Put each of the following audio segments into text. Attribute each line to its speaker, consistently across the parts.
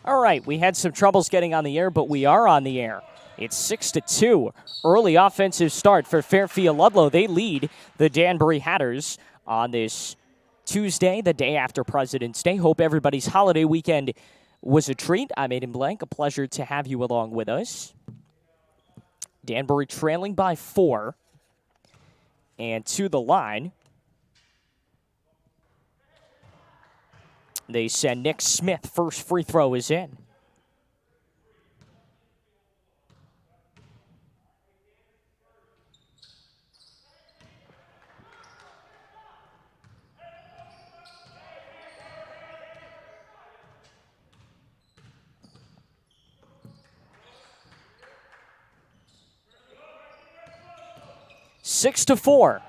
Speaker 1: All right, we had some troubles getting on the air, but we are on the air. It's 6-2. Early offensive start for Fairfield Ludlowe. They lead the Danbury Hatters on this Tuesday, the day after President's Day. Hope everybody's holiday weekend was a treat. I'm Aiden Blank. A pleasure to have you along with us. Danbury trailing by 4. And to the line, they send Nick Smith. First free throw is in. Six to 4.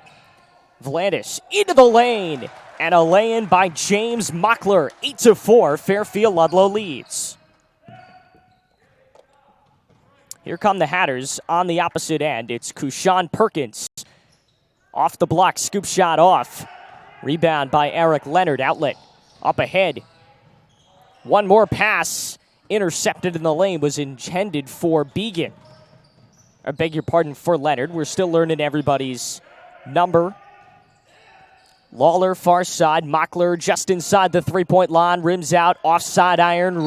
Speaker 1: Vlandis into the lane. And a lay-in by James Mockler. 8-4. Fairfield Ludlowe leads. Here come the Hatters on the opposite end. It's Kushan Perkins. Off the block, scoop shot off. Rebound by Eric Leonard. Outlet up ahead. One more pass intercepted in the lane was intended for Began. I beg your pardon, for Leonard. We're still learning everybody's number. Lawler, far side. Mockler just inside the three-point line. Rims out. Offside iron.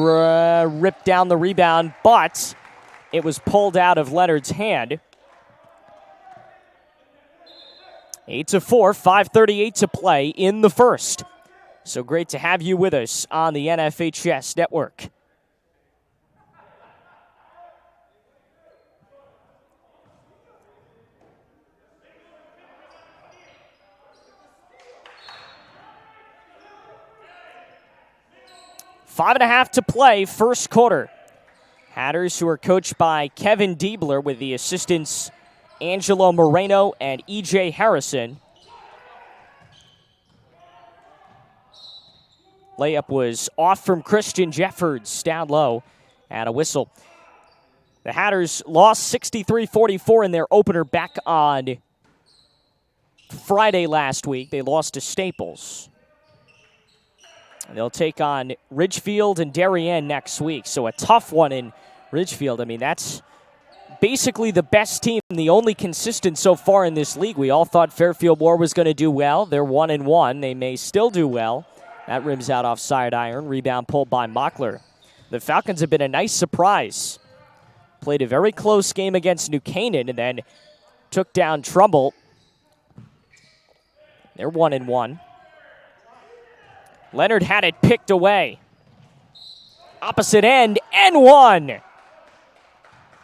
Speaker 1: Ripped down the rebound, but it was pulled out of Leonard's hand. 8-4. 5:38 to play in the first. So great to have you with us on the NFHS Network. Five and a half to play, first quarter. Hatters, who are coached by Kevin Diebler, with the assistants Angelo Moreno and E.J. Harrison. Layup was off from Christian Jeffords, down low, and a whistle. The Hatters lost 63-44 in their opener back on Friday last week. They lost to Staples. They'll take on Ridgefield and Darien next week. So a tough one in Ridgefield. I mean, that's basically the best team, the only consistent so far in this league. We all thought Fairfield War was going to do well. They're 1-1. They may still do well. That rims out offside iron. Rebound pulled by Mockler. The Falcons have been a nice surprise. Played a very close game against New Canaan and then took down Trumbull. They're 1-1. Leonard had it picked away. Opposite end, and one.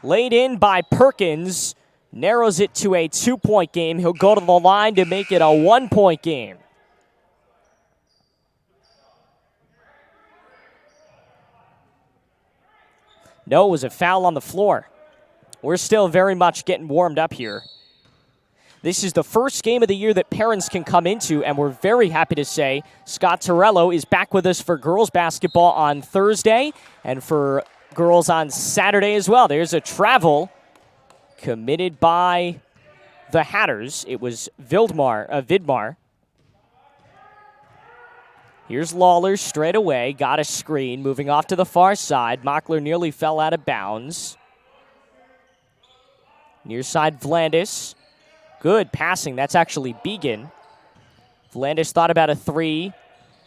Speaker 1: Laid in by Perkins. Narrows it to a 2-point game. He'll go to the line to make it a 1-point game. No, it was a foul on the floor. We're still very much getting warmed up here. This is the first game of the year that parents can come into, and we're very happy to say Scott Torello is back with us for girls basketball on Thursday and for girls on Saturday as well. There's a travel committed by the Hatters. It was Vidmar. Here's Lawler straight away. Got a screen. Moving off to the far side. Mockler nearly fell out of bounds. Near side, Vlandis. Good passing. That's actually Began. Vlandis thought about a three.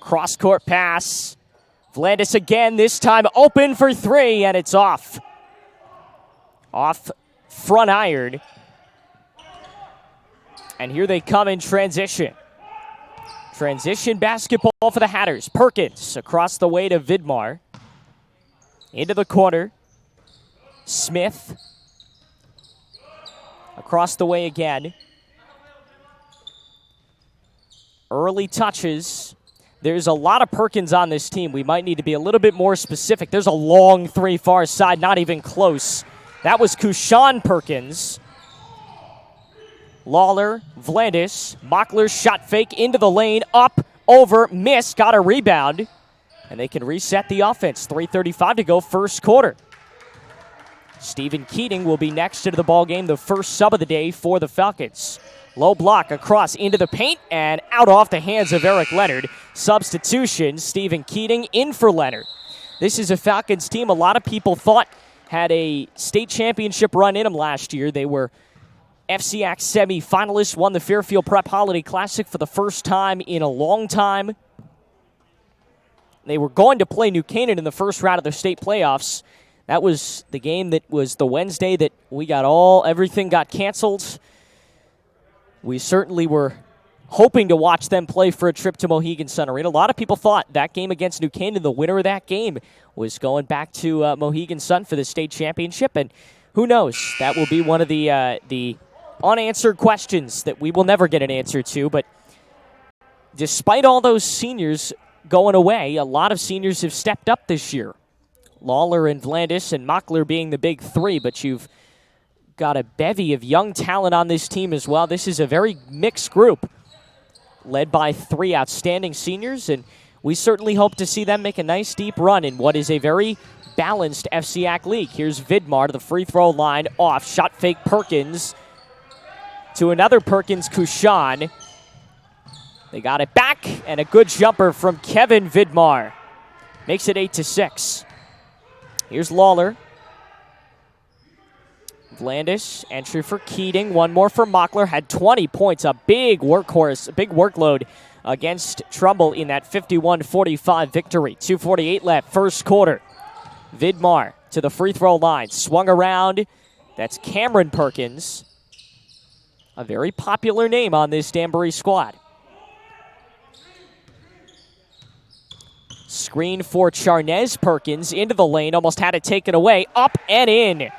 Speaker 1: Cross-court pass. Vlandis again, this time open for three, and it's off. Off front iron. And here they come in transition. Transition basketball for the Hatters. Perkins across the way to Vidmar. Into the corner. Smith. Across the way again. Early touches. There's a lot of Perkins on this team. We might need to be a little bit more specific. There's a long three far side, not even close. That was Kushan Perkins. Lawler, Vlandis, Mockler shot fake into the lane, up, over, miss, got a rebound. And they can reset the offense. 3:35 to go, first quarter. Stephen Keating will be next into the ballgame, the first sub of the day for the Falcons. Low block across into the paint and out off the hands of Eric Leonard. Substitution, Stephen Keating in for Leonard. This is a Falcons team a lot of people thought had a state championship run in them last year. They were FCAC semi-finalists, won the Fairfield Prep Holiday Classic for the first time in a long time. They were going to play New Canaan in the first round of the state playoffs. That was the game that was the Wednesday that everything got canceled. We certainly were hoping to watch them play for a trip to Mohegan Sun Arena. A lot of people thought that game against New Canaan, the winner of that game, was going back to Mohegan Sun for the state championship. And who knows? That will be one of the unanswered questions that we will never get an answer to. But despite all those seniors going away, a lot of seniors have stepped up this year. Lawler and Vlandis and Mockler being the big three, but you've got a bevy of young talent on this team as well. This is a very mixed group, led by three outstanding seniors, and we certainly hope to see them make a nice deep run in what is a very balanced FCAC league. Here's Vidmar to the free throw line, off, shot fake Perkins to another Perkins, Kushan. They got it back, and a good jumper from Kevin Vidmar. Makes it 8-6. Here's Lawler. Vlandis, entry for Keating. One more for Mockler. Had 20 points, a big workhorse, a big workload against Trumbull in that 51-45 victory. 2:48 left, first quarter. Vidmar to the free throw line. Swung around. That's Cameron Perkins. A very popular name on this Danbury squad. Screen for Charnez Perkins into the lane. Almost had it taken away. Up and in.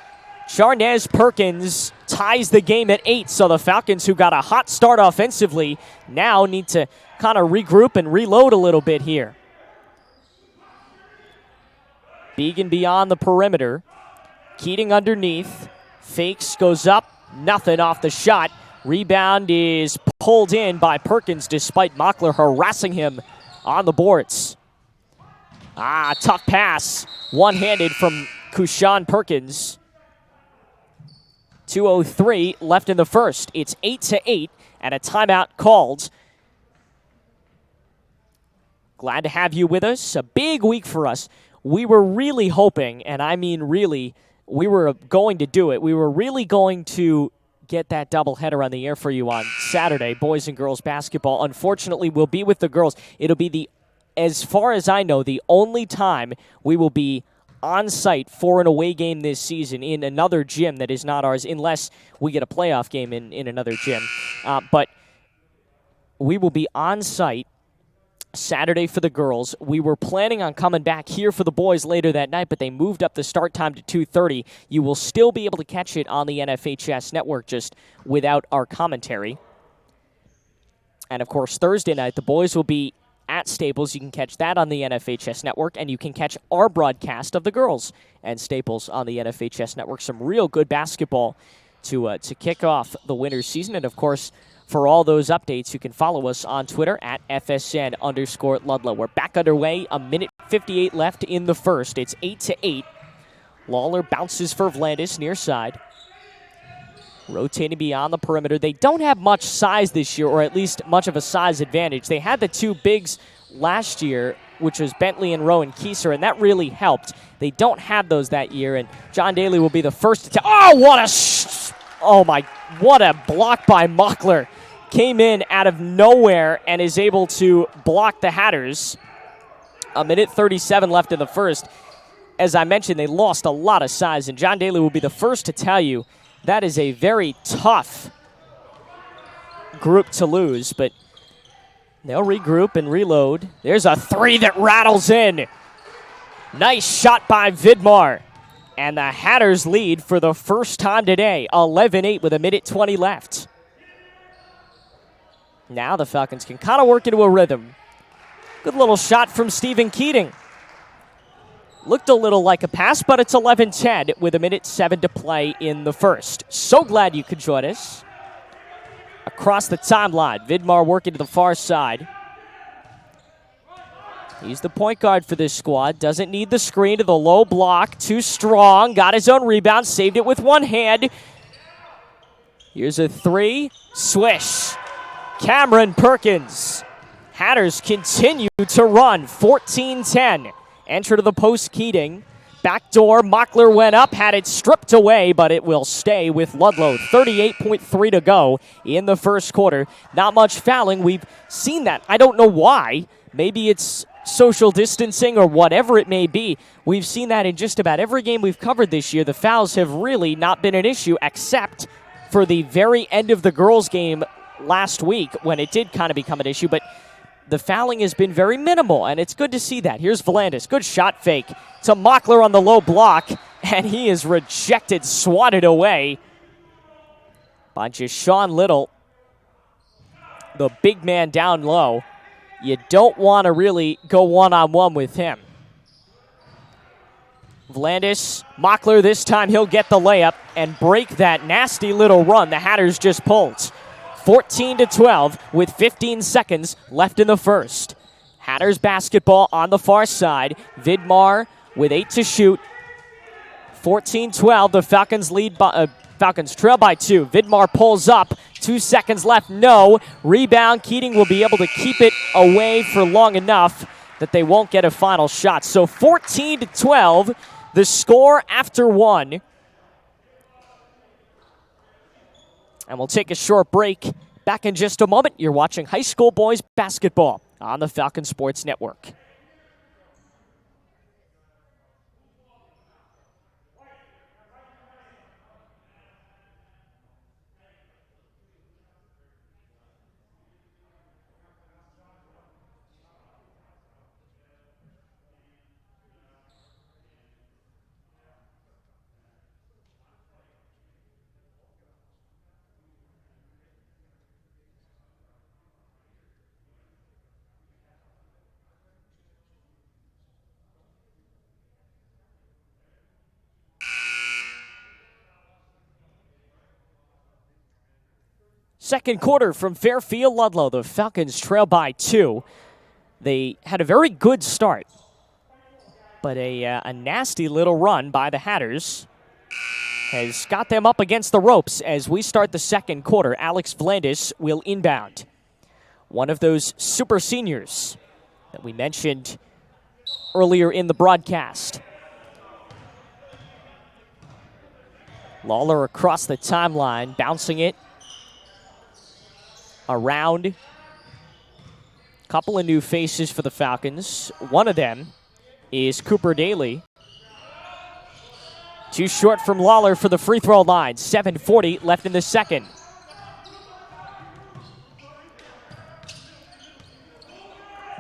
Speaker 1: Charnez Perkins ties the game at 8. So the Falcons, who got a hot start offensively, now need to kind of regroup and reload a little bit here. Began beyond the perimeter. Keating underneath. Fakes, goes up. Nothing off the shot. Rebound is pulled in by Perkins despite Mockler harassing him on the boards. Tough pass. One-handed from Kushan Perkins. 2:03 left in the first. It's 8-8 and a timeout called. Glad to have you with us. A big week for us. We were really hoping, and I mean really, we were going to do it. We were really going to get that doubleheader on the air for you on Saturday, boys and girls basketball. Unfortunately, we'll be with the girls. It'll be as far as I know, the only time we will be on site for an away game this season in another gym that is not ours, unless we get a playoff game in another gym. But we will be on site Saturday for the girls. We were planning on coming back here for the boys later that night, but they moved up the start time to 2:30. You will still be able to catch it on the NFHS network, just without our commentary. And, of course, Thursday night, the boys will be at Staples. You can catch that on the NFHS network, and you can catch our broadcast of the girls and Staples on the NFHS network. Some real good basketball to kick off the winter season. And, of course, for all those updates, you can follow us on Twitter at FSN_Ludlowe. We're back underway. 1:58 left in the first. It's 8-8. Lawler bounces for Vlandis near side. Rotating beyond the perimeter. They don't have much size this year, or at least much of a size advantage. They had the two bigs last year, which was Bentley and Rowan Kieser, and that really helped. They don't have those that year, and John Daly will be the first to tell. What a block by Mockler. Came in out of nowhere and is able to block the Hatters. 1:37 left in the first. As I mentioned, they lost a lot of size, and John Daly will be the first to tell you that is a very tough group to lose, but they'll regroup and reload. There's a three that rattles in. Nice shot by Vidmar. And the Hatters lead for the first time today, 11-8 with 1:20 left. Now the Falcons can kind of work into a rhythm. Good little shot from Stephen Keating. Looked a little like a pass, but it's 11-10 with 1:07 to play in the first. So glad you could join us. Across the timeline, Vidmar working to the far side. He's the point guard for this squad. Doesn't need the screen to the low block. Too strong. Got his own rebound. Saved it with one hand. Here's a three. Swish. Cameron Perkins. Hatters continue to run. 14-10. Enter to the post, Keating. Backdoor, Mockler went up, had it stripped away, but it will stay with Ludlowe. 38.3 to go in the first quarter. Not much fouling. We've seen that. I don't know why. Maybe it's social distancing or whatever it may be. We've seen that in just about every game we've covered this year. The fouls have really not been an issue, except for the very end of the girls' game last week when it did kind of become an issue. But the fouling has been very minimal, and it's good to see that. Here's Volandis. Good shot fake to Mockler on the low block, and he is rejected, swatted away by just Sean Little, the big man down low. You don't want to really go one-on-one with him. Volandis, Mockler this time, he'll get the layup and break that nasty little run the Hatters just pulled. 14-12 with 15 seconds left in the first. Hatters basketball on the far side. Vidmar with 8 to shoot. 14-12. The Falcons trail by 2. Vidmar pulls up. 2 seconds left. No. Rebound. Keating will be able to keep it away for long enough that they won't get a final shot. So 14-12. The score after 1. And we'll take a short break. Back in just a moment. You're watching high school boys basketball on the Falcon Sports Network. Second quarter from Fairfield Ludlowe. The Falcons trail by 2. They had a very good start, but a nasty little run by the Hatters has got them up against the ropes as we start the second quarter. Alex Volandis will inbound. One of those super seniors that we mentioned earlier in the broadcast. Lawler across the timeline, bouncing it around. Couple of new faces for the Falcons. One of them is Cooper Daly. Too short from Lawler for the free throw line. 7:40 left in the second.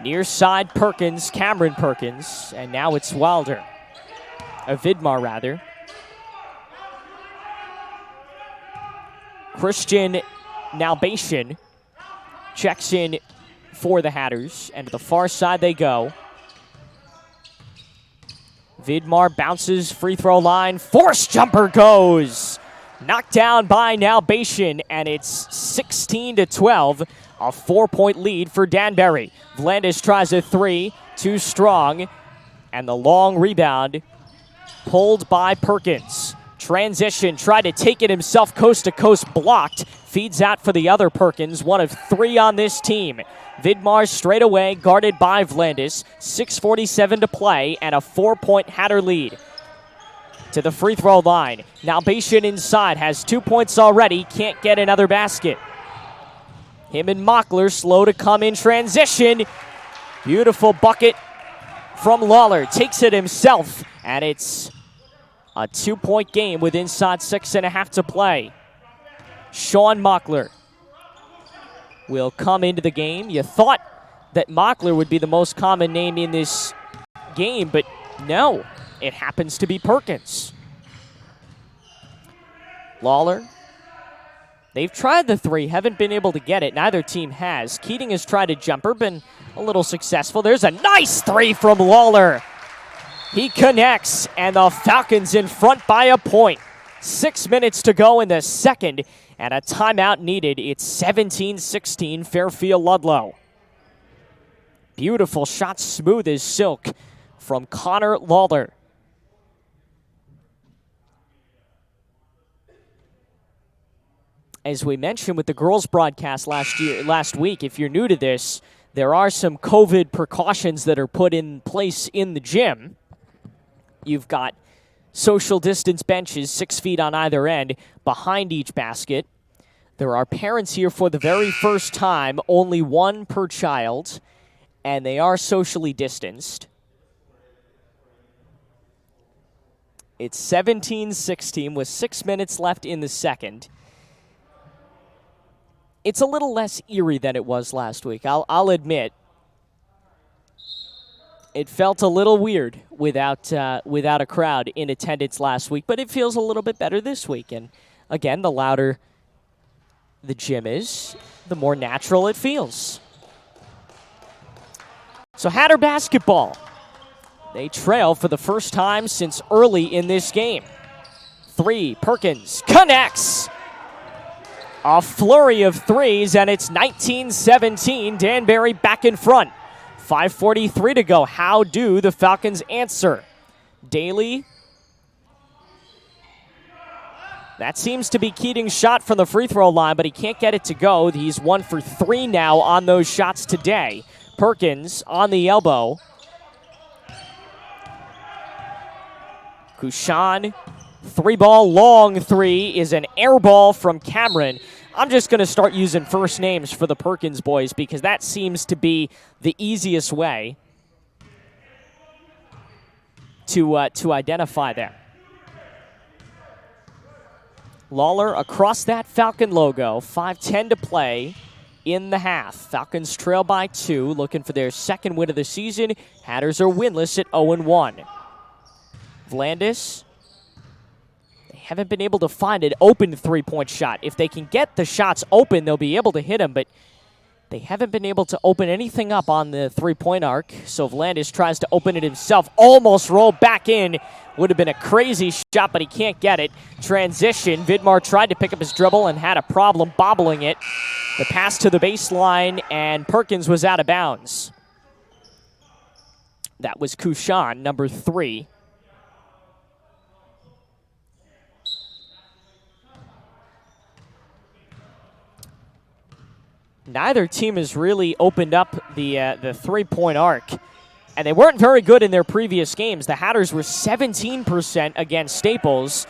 Speaker 1: Near side Perkins, Cameron Perkins, and now it's Wilder. Vidmar, rather. Christian Nalbation checks in for the Hatters, and to the far side they go. Vidmar bounces, free throw line, forced jumper goes. Knocked down by Nalbation, and it's 16-12, a 4-point lead for Danbury. Volandis tries a 3, too strong, and the long rebound pulled by Perkins. Transition, tried to take it himself coast to coast, blocked. Feeds out for the other Perkins, one of 3 on this team. Vidmar straight away, guarded by Volandis. 6:47 to play, and a 4-point Hatter lead. To the free throw line. Nalbation inside, has 2 points already, can't get another basket. Him and Mockler slow to come in transition. Beautiful bucket from Lawler. Takes it himself, and it's a 2-point game with inside 6.5 to play. Sean Mockler will come into the game. You thought that Mockler would be the most common name in this game, but no, it happens to be Perkins. Lawler. They've tried the 3, haven't been able to get it. Neither team has. Keating has tried a jumper, been a little successful. There's a nice 3 from Lawler. He connects, and the Falcons in front by a point. 6 minutes to go in the second, and a timeout needed. It's 17-16 Fairfield Ludlowe. Beautiful shot, smooth as silk from Connor Lawler. As we mentioned with the girls broadcast last week, if you're new to this, There are some COVID precautions that are put in place in the gym. You've got social distance benches, 6 feet on either end, behind each basket. There are parents here for the very first time, only one per child, and they are socially distanced. It's 17-16 with 6 minutes left in the second. It's a little less eerie than it was last week, I'll admit. It felt a little weird without a crowd in attendance last week, but it feels a little bit better this week. And again, the louder the gym is, the more natural it feels. So Hatter basketball. They trail for the first time since early in this game. 3, Perkins connects. A flurry of threes, and it's 19-17. Danbury back in front. 5:43 to go. How do the Falcons answer? Daly. That seems to be Keating's shot from the free throw line, but he can't get it to go. He's 1 for 3 now on those shots today. Perkins on the elbow. Kushan, 3-ball, long 3 is an air ball from Cameron. I'm just going to start using first names for the Perkins boys because that seems to be the easiest way to identify them. Lawler across that Falcon logo, 5:10 to play in the half. Falcons trail by 2, looking for their second win of the season. Hatters are winless at 0-1. Vlandis, they haven't been able to find an open three-point shot. If they can get the shots open, they'll be able to hit them, but they haven't been able to open anything up on the three-point arc. So Vlandis tries to open it himself, almost rolled back in. Would have been a crazy shot, but he can't get it. Transition, Vidmar tried to pick up his dribble and had a problem bobbling it. The pass to the baseline, and Perkins was out of bounds. That was Kushan, number 3. Neither team has really opened up the three-point arc, and they weren't very good in their previous games. The Hatters were 17% against Staples,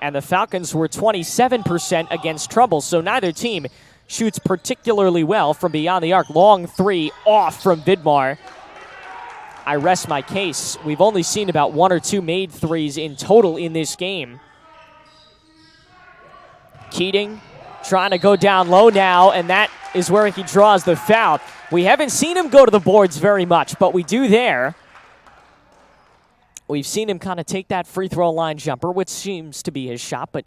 Speaker 1: and the Falcons were 27% against Trumbull, so neither team shoots particularly well from beyond the arc. Long 3 off from Vidmar. I rest my case. We've only seen about 1 or 2 made threes in total in this game. Keating trying to go down low now, and that is where he draws the foul. We haven't seen him go to the boards very much, but we do there. We've seen him kind of take that free throw line jumper, which seems to be his shot, but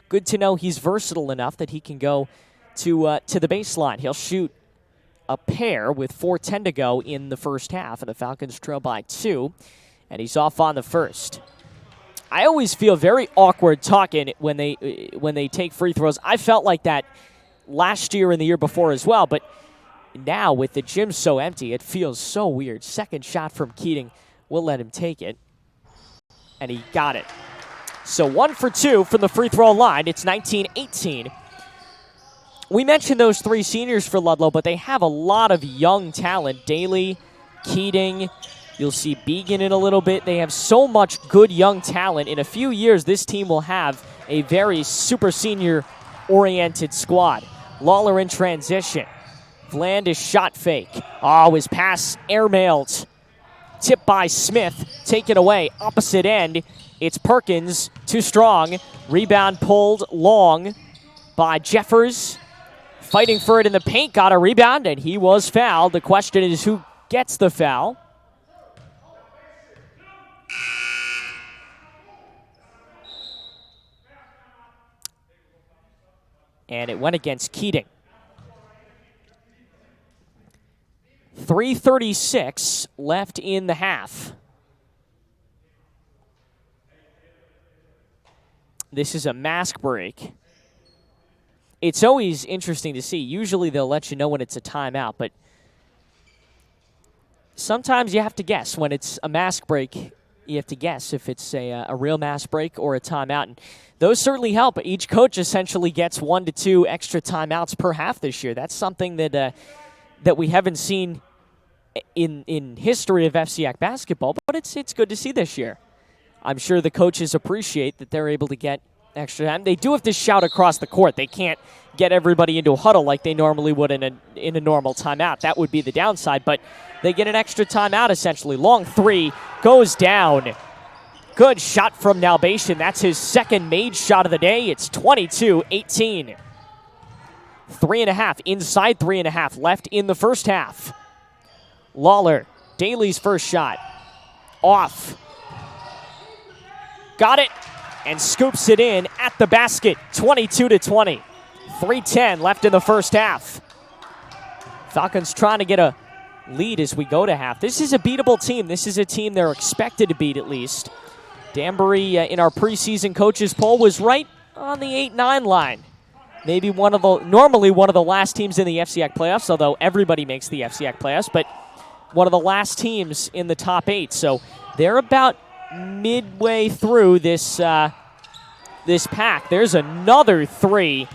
Speaker 1: good to know he's versatile enough that he can go to the baseline. He'll shoot a pair with 4:10 to go in the first half, and the Falcons trail by 2, and he's off on the first. I always feel very awkward talking when they take free throws. I felt like that last year and the year before as well, but now with the gym so empty, it feels so weird. Second shot from Keating. We'll let him take it. And he got it. So 1 for 2 from the free throw line. It's 19-18. We mentioned those 3 seniors for Ludlowe, but they have a lot of young talent. Daly, Keating, you'll see Began in a little bit. They have so much good young talent. In a few years, this team will have a very super senior-oriented squad. Lawler in transition. Vlandis shot fake. Oh, his pass airmailed. Tipped by Smith. Taken away. Opposite end. It's Perkins. Too strong. Rebound pulled long by Jeffers. Fighting for it in the paint. Got a rebound, and he was fouled. The question is who gets the foul. And it went against Keating. 3:36 left in the half. This is a mask break. It's always interesting to see. Usually they'll let you know when it's a timeout, but sometimes you have to guess. When it's a mask break, you have to guess if it's a real mask break or a timeout. And those certainly help. Each coach essentially gets 1 to 2 extra timeouts per half this year. That's something that we haven't seen in history of FCX basketball, but it's good to see this year. I'm sure the coaches appreciate that they're able to get extra time. They do have to shout across the court. They can't get everybody into a huddle like they normally would in a normal timeout. That would be the downside, but they get an extra timeout essentially. Long three goes down. Good shot from Nalbation. That's his second made shot of the day. It's 22-18. 3.5, inside 3.5 left in the first half. Lawler, Daly's first shot. Off. Got it, and scoops it in at the basket. 22-20. 3:10 left in the first half. Falcons trying to get a lead as we go to half. This is a beatable team. This is a team they're expected to beat at least. Danbury, in our preseason coaches poll, was right on the 8-9 line. Maybe normally one of the last teams in the FCX playoffs, although everybody makes the FCX playoffs, but one of the last teams in the top 8. So they're about midway through this pack. There's another three.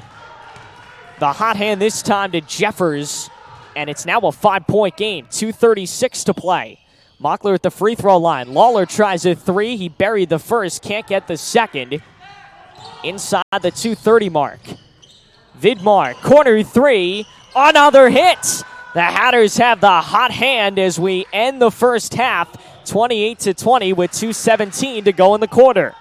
Speaker 1: The hot hand this time to Jeffers, and it's now a 5-point game. 2:36 to play. Mockler at the free throw line. Lawler tries a three. He buried the first, can't get the second. Inside the 2:30 mark. Vidmar, corner three, another hit. The Hatters have the hot hand as we end the first half, 28-20 with 2:17 to go in the quarter.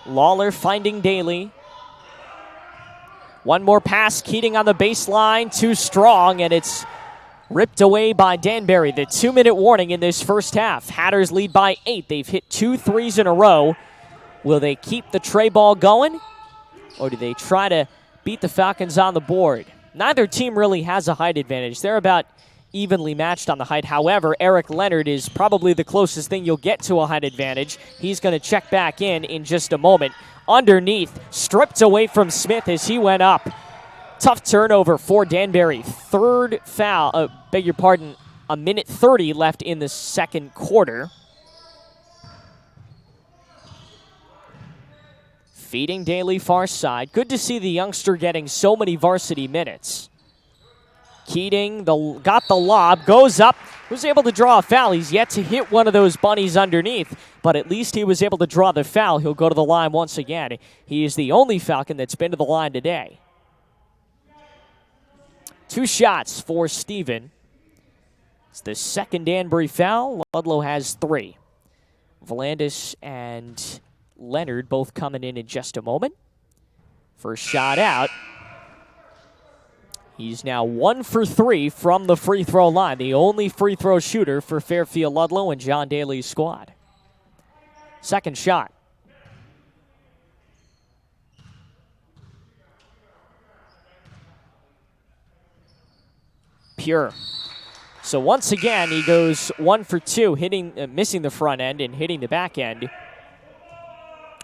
Speaker 1: Lawler finding Daly. One more pass, Keating on the baseline, too strong, and it's ripped away by Danbury. The 2-minute warning in this first half. Hatters lead by 8. They've hit 2 threes in a row. Will they keep the tray ball going, or do they try to beat the Falcons on the board? Neither team really has a height advantage. They're about evenly matched on the height. However, Eric Leonard is probably the closest thing you'll get to a height advantage. He's going to check back in just a moment. Underneath, stripped away from Smith as he went up. Tough turnover for Danbury. Third foul, beg your pardon, a minute 30 left in the second quarter. Feeding Daly far side. Good to see the youngster getting so many varsity minutes. Keating got the lob, goes up, was able to draw a foul. He's yet to hit one of those bunnies underneath, but at least he was able to draw the foul. He'll go to the line once again. He is the only Falcon that's been to the line today. 2 shots for Steven. It's the second Danbury foul. Ludlowe has 3. Volandis and Leonard both coming in just a moment. First shot out. He's now 1 for 3 from the free throw line, the only free throw shooter for Fairfield Ludlowe and John Daly's squad. Second shot. Pure. So once again, he goes 1 for 2, missing the front end and hitting the back end.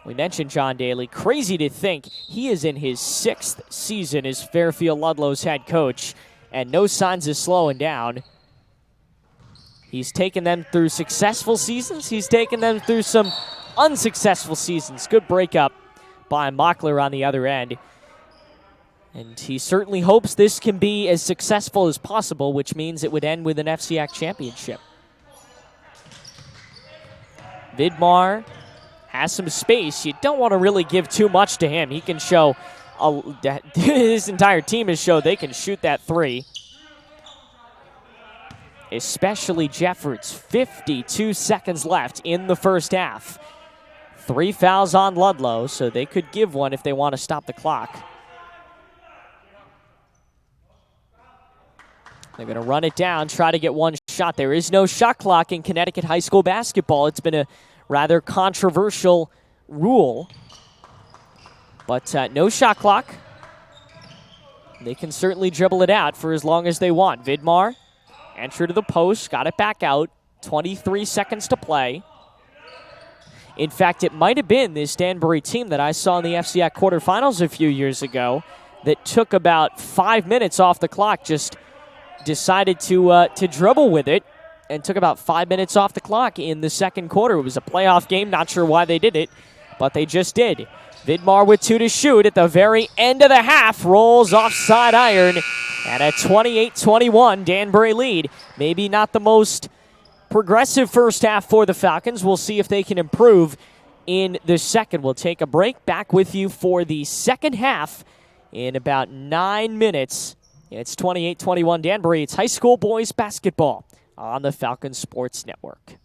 Speaker 1: We mentioned John Daly. Crazy to think he is in his 6th season as Fairfield Ludlowe's head coach, and no signs of slowing down. He's taken them through successful seasons. He's taken them through some unsuccessful seasons. Good breakup by Mockler on the other end. And he certainly hopes this can be as successful as possible, which means it would end with an FCX championship. Vidmar has some space. You don't want to really give too much to him. He can show, his entire team has showed they can shoot that three. Especially Jeffords. 52 seconds left in the first half. 3 fouls on Ludlowe, so they could give one if they want to stop the clock. They're going to run it down, try to get one shot. There is no shot clock in Connecticut high school basketball. It's been a rather controversial rule. But no shot clock. They can certainly dribble it out for as long as they want. Vidmar, enter to the post, got it back out. 23 seconds to play. In fact, it might have been this Danbury team that I saw in the FCX quarterfinals a few years ago that took about 5 minutes off the clock, just decided to dribble with it, and took about 5 minutes off the clock in the second quarter. It was a playoff game. Not sure why they did it, but they just did. Vidmar with 2 to shoot at the very end of the half. Rolls offside iron. And a 28-21 Danbury lead. Maybe not the most progressive first half for the Falcons. We'll see if they can improve in the second. We'll take a break. Back with you for the second half in about 9 minutes. It's 28-21 Danbury. It's high school boys basketball on the Falcons Sports Network.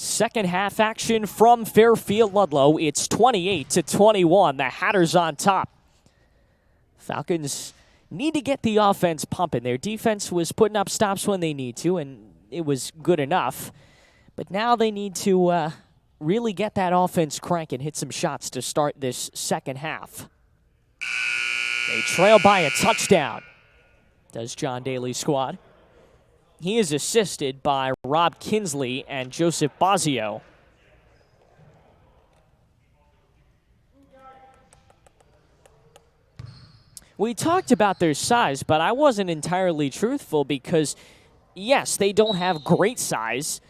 Speaker 1: Second half action from Fairfield Ludlowe. It's 28-21. The Hatters on top. Falcons need to get the offense pumping. Their defense was putting up stops when they need to, and it was good enough. But now they need to really get that offense cranking, hit some shots to start this second half. They trail by a touchdown, does John Daly's squad. He is assisted by Rob Kinsley and Joseph Bazio. We talked about their size, but I wasn't entirely truthful because, yes, they don't have great size,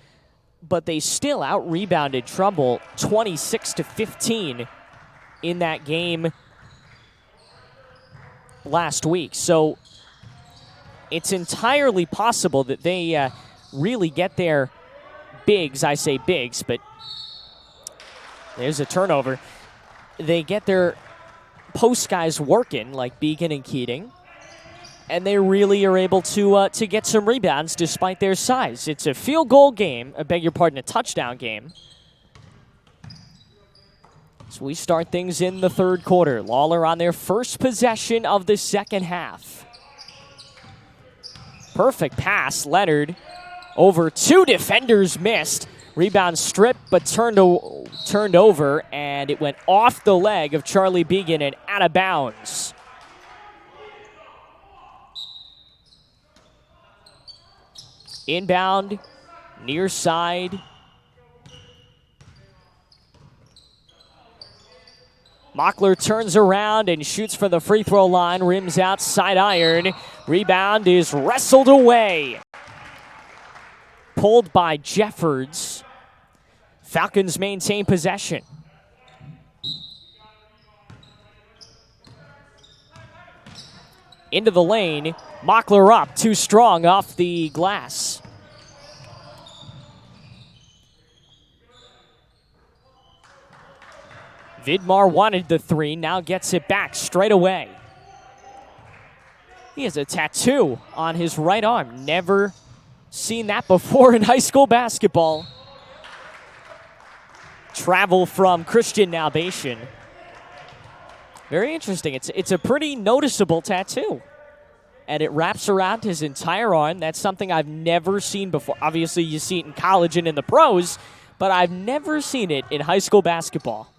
Speaker 1: but they still out-rebounded Trumbull 26-15 in that game last week. So it's entirely possible that they really get their bigs, I say bigs, but there's a turnover. They get their post guys working, like Beacon and Keating, and they really are able to get some rebounds despite their size. It's a field goal game, I beg your pardon, a touchdown game. So we start things in the third quarter. Lawler on their first possession of the second half. Perfect pass, Leonard over two defenders, missed. Rebound stripped, but turned over, and it went off the leg of Charlie Began and out of bounds. Inbound, near side. Mockler turns around and shoots for the free throw line, rims out, side iron. Rebound is wrestled away. Pulled by Jeffords. Falcons maintain possession. Into the lane. Mockler up, too strong off the glass. Vidmar wanted the three, now gets it back straight away. He has a tattoo on his right arm. Never seen that before in high school basketball. Travel from Christian Nalbation. Very interesting. It's a pretty noticeable tattoo. And it wraps around his entire arm. That's something I've never seen before. Obviously, you see it in college and in the pros, but I've never seen it in high school basketball.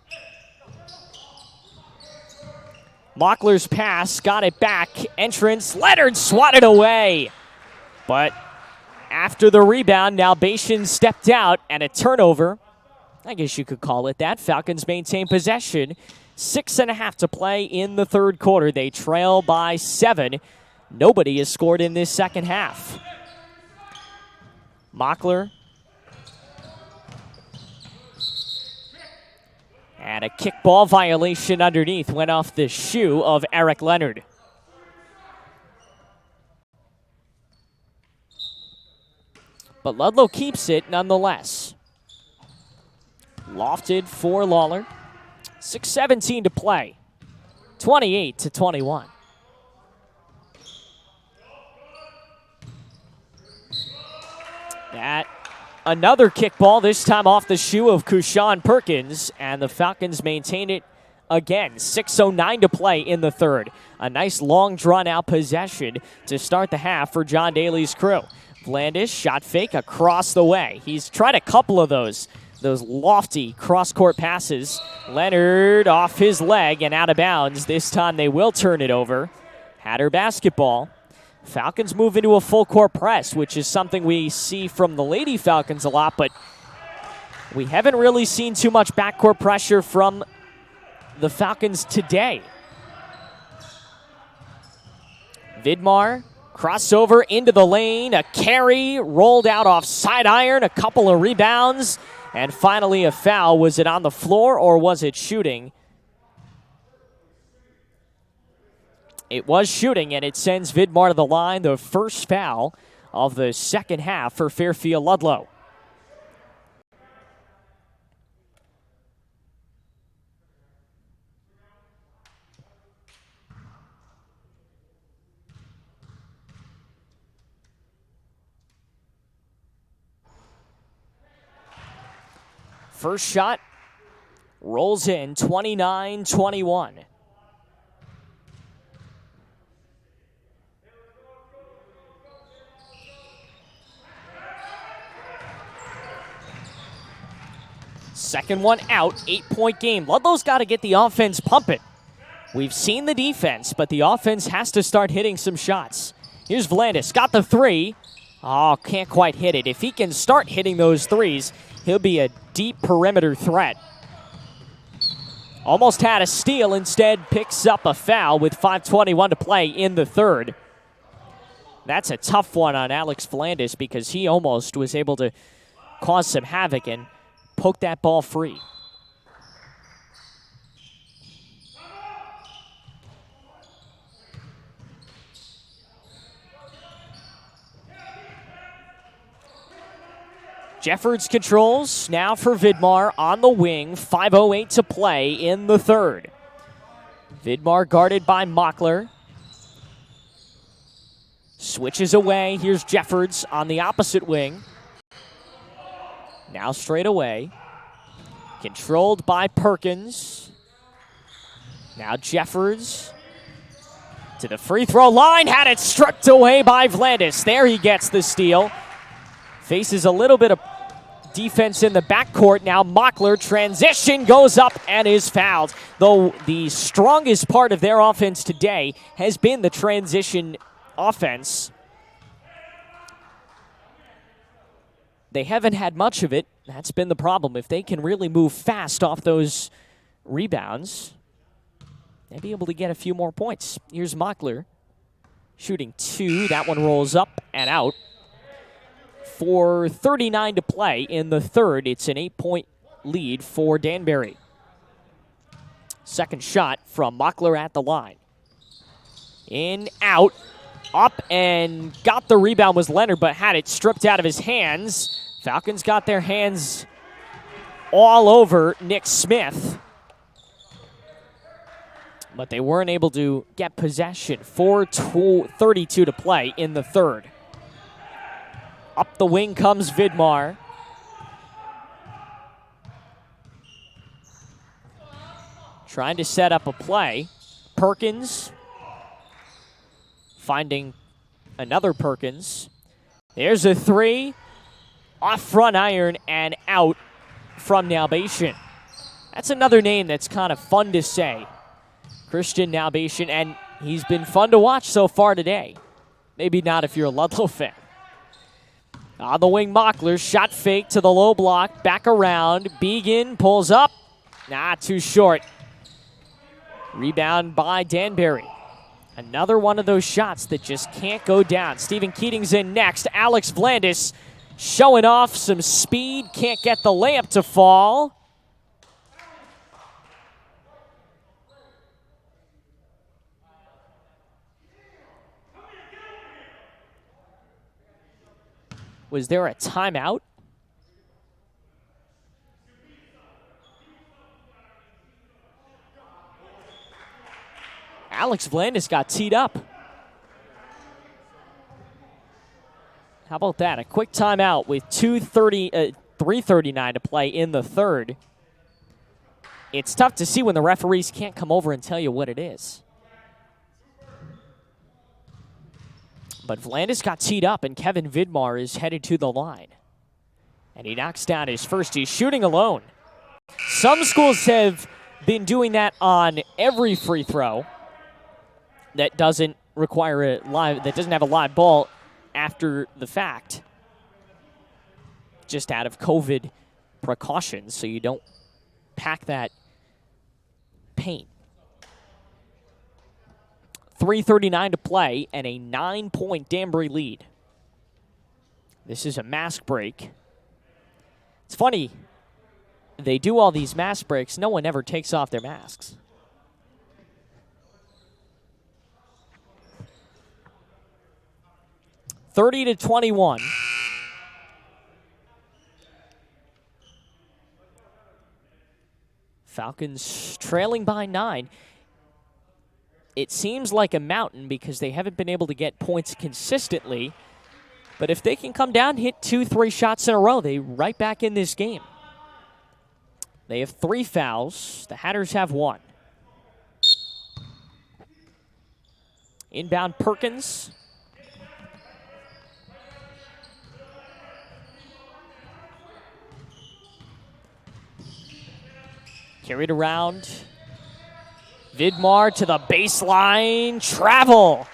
Speaker 1: Mockler's pass, got it back. Entrance, Leonard swatted away. But after the rebound, Nalbation stepped out and a turnover. I guess you could call it that. Falcons maintain possession. 6.5 to play in the third quarter. They trail by 7. Nobody has scored in this second half. Mockler. And a kickball violation underneath went off the shoe of Eric Leonard. But Ludlowe keeps it nonetheless. Lofted for Lawler. 6:17 to play. 28-21. That another kickball, this time off the shoe of Kushan Perkins, and the Falcons maintain it again. 6:09 to play in the third. A nice long drawn-out possession to start the half for John Daly's crew. Blandish, shot fake across the way. He's tried a couple of those lofty cross-court passes. Leonard off his leg and out of bounds. This time they will turn it over. Hatter basketball. Falcons move into a full-court press, which is something we see from the Lady Falcons a lot, but we haven't really seen too much backcourt pressure from the Falcons today. Vidmar, crossover into the lane, a carry, rolled out off side iron, a couple of rebounds, and finally a foul. Was it on the floor or was it shooting? It was shooting, and it sends Vidmar to the line, the first foul of the second half for Fairfield Ludlowe. First shot rolls in, 29-21. Second one out, 8-point game. Ludlow's got to get the offense pumping. We've seen the defense, but the offense has to start hitting some shots. Here's Vlandis, got the three. Oh, can't quite hit it. If he can start hitting those threes, he'll be a deep perimeter threat. Almost had a steal, instead picks up a foul with 5:21 to play in the third. That's a tough one on Alex Vlandis because he almost was able to cause some havoc and poke that ball free. Jeffords controls now for Vidmar on the wing. 5:08 to play in the third. Vidmar guarded by Mockler. Switches away. Here's Jeffords on the opposite wing. Now straight away. Controlled by Perkins. Now Jeffords to the free throw line. Had it stripped away by Vlandis. There he gets the steal. Faces a little bit of defense in the backcourt. Now Mockler, transition, goes up and is fouled. Though the strongest part of their offense today has been the transition offense. They haven't had much of it. That's been the problem. If they can really move fast off those rebounds, they'll be able to get a few more points. Here's Mockler shooting two. That one rolls up and out. 4:39 to play in the third. It's an 8-point lead for Danbury. Second shot from Mockler at the line. In, out, up, and got the rebound was Leonard, but had it stripped out of his hands. Falcons got their hands all over Nick Smith, but they weren't able to get possession. 4:32 to play in the third. Up the wing comes Vidmar. Trying to set up a play. Perkins finding another Perkins. There's a three. Off front iron and out from Nalbation. That's another name that's kind of fun to say. Christian Nalbation, and he's been fun to watch so far today. Maybe not if you're a Ludlow fan. On the wing, Mockler, shot fake to the low block, back around. Began pulls up. Nah, too short. Rebound by Danbury. Another one of those shots that just can't go down. Stephen Keating's in next. Alex Vlandis showing off some speed. Can't get the layup to fall. Was there a timeout? Alex Vlandis got teed up. How about that? A quick timeout with 3:39 to play in the third. It's tough to see when the referees can't come over and tell you what it is. But Vlandis got teed up, and Kevin Vidmar is headed to the line. And he knocks down his first. He's shooting alone. Some schools have been doing that on every free throw that doesn't require a live, that doesn't have a live ball after the fact. Just out of COVID precautions, so you don't pack that paint. 3:39 to play and a 9-point Danbury lead. This is a mask break. It's funny, they do all these mask breaks. No one ever takes off their masks. (30-21). Falcons trailing by 9. It seems like a mountain because they haven't been able to get points consistently. But if they can come down, hit 2-3 shots in a row, they're right back in this game. They have 3 fouls. The Hatters have 1. Inbound Perkins. Carried around. Vidmar to the baseline. Travel.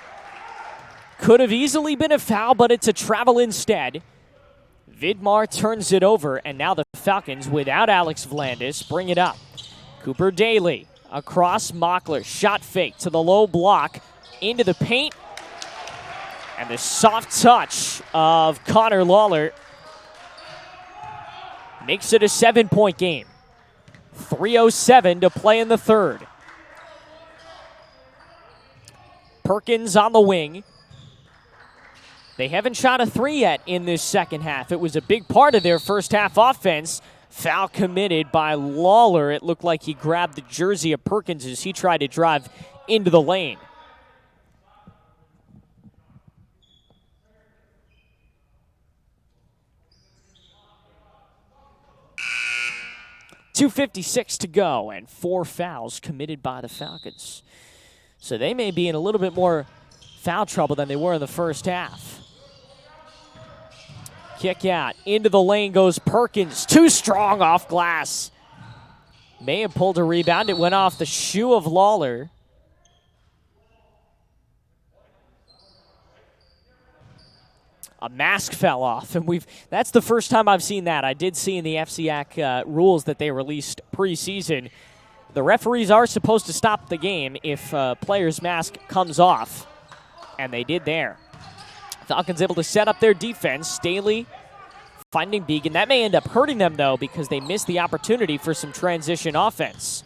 Speaker 1: Could have easily been a foul, but it's a travel instead. Vidmar turns it over, and now the Falcons, without Alex Vlandis, bring it up. Cooper Daly across Mockler. Shot fake to the low block. Into the paint. And the soft touch of Connor Lawler makes it a 7-point game. 3:07 to play in the third. Perkins on the wing. They haven't shot a 3 yet in this second half. It was a big part of their first half offense. Foul committed by Lawler. It looked like he grabbed the jersey of Perkins as he tried to drive into the lane. .256 to go, and 4 fouls committed by the Falcons. So they may be in a little bit more foul trouble than they were in the first half. Kick out. Into the lane goes Perkins. Too strong off glass. May have pulled a rebound. It went off the shoe of Lawler. A mask fell off, and that's the first time I've seen that. I did see in the FCAC rules that they released preseason. The referees are supposed to stop the game if a player's mask comes off, and they did there. Falcons able to set up their defense. Daly finding Beacon. That may end up hurting them, though, because they missed the opportunity for some transition offense.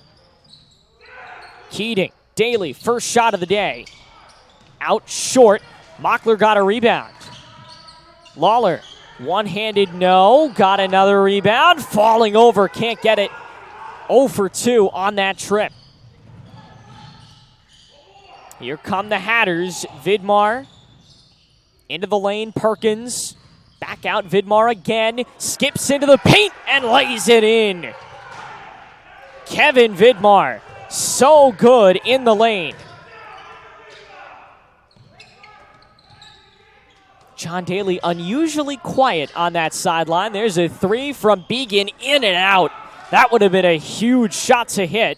Speaker 1: Keating, Daly, first shot of the day. Out short. Mockler got a rebound. Lawler, one-handed no, got another rebound, falling over, can't get it. 0 for 2 on that trip. Here come the Hatters. Vidmar into the lane, Perkins. Back out, Vidmar again, skips into the paint and lays it in. Kevin Vidmar, so good in the lane. John Daly unusually quiet on that sideline. There's a 3 from Began, in and out. That would have been a huge shot to hit.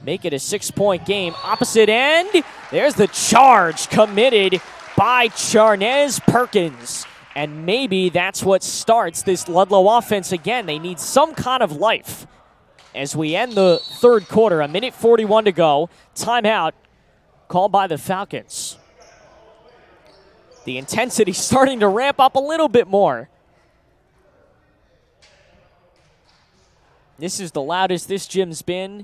Speaker 1: Make it a 6-point game. Opposite end, there's the charge committed by Charnez Perkins. And maybe that's what starts this Ludlow offense again. They need some kind of life as we end the third quarter. 1:41 to go. Timeout called by the Falcons. The intensity starting to ramp up a little bit more. This is the loudest this gym's been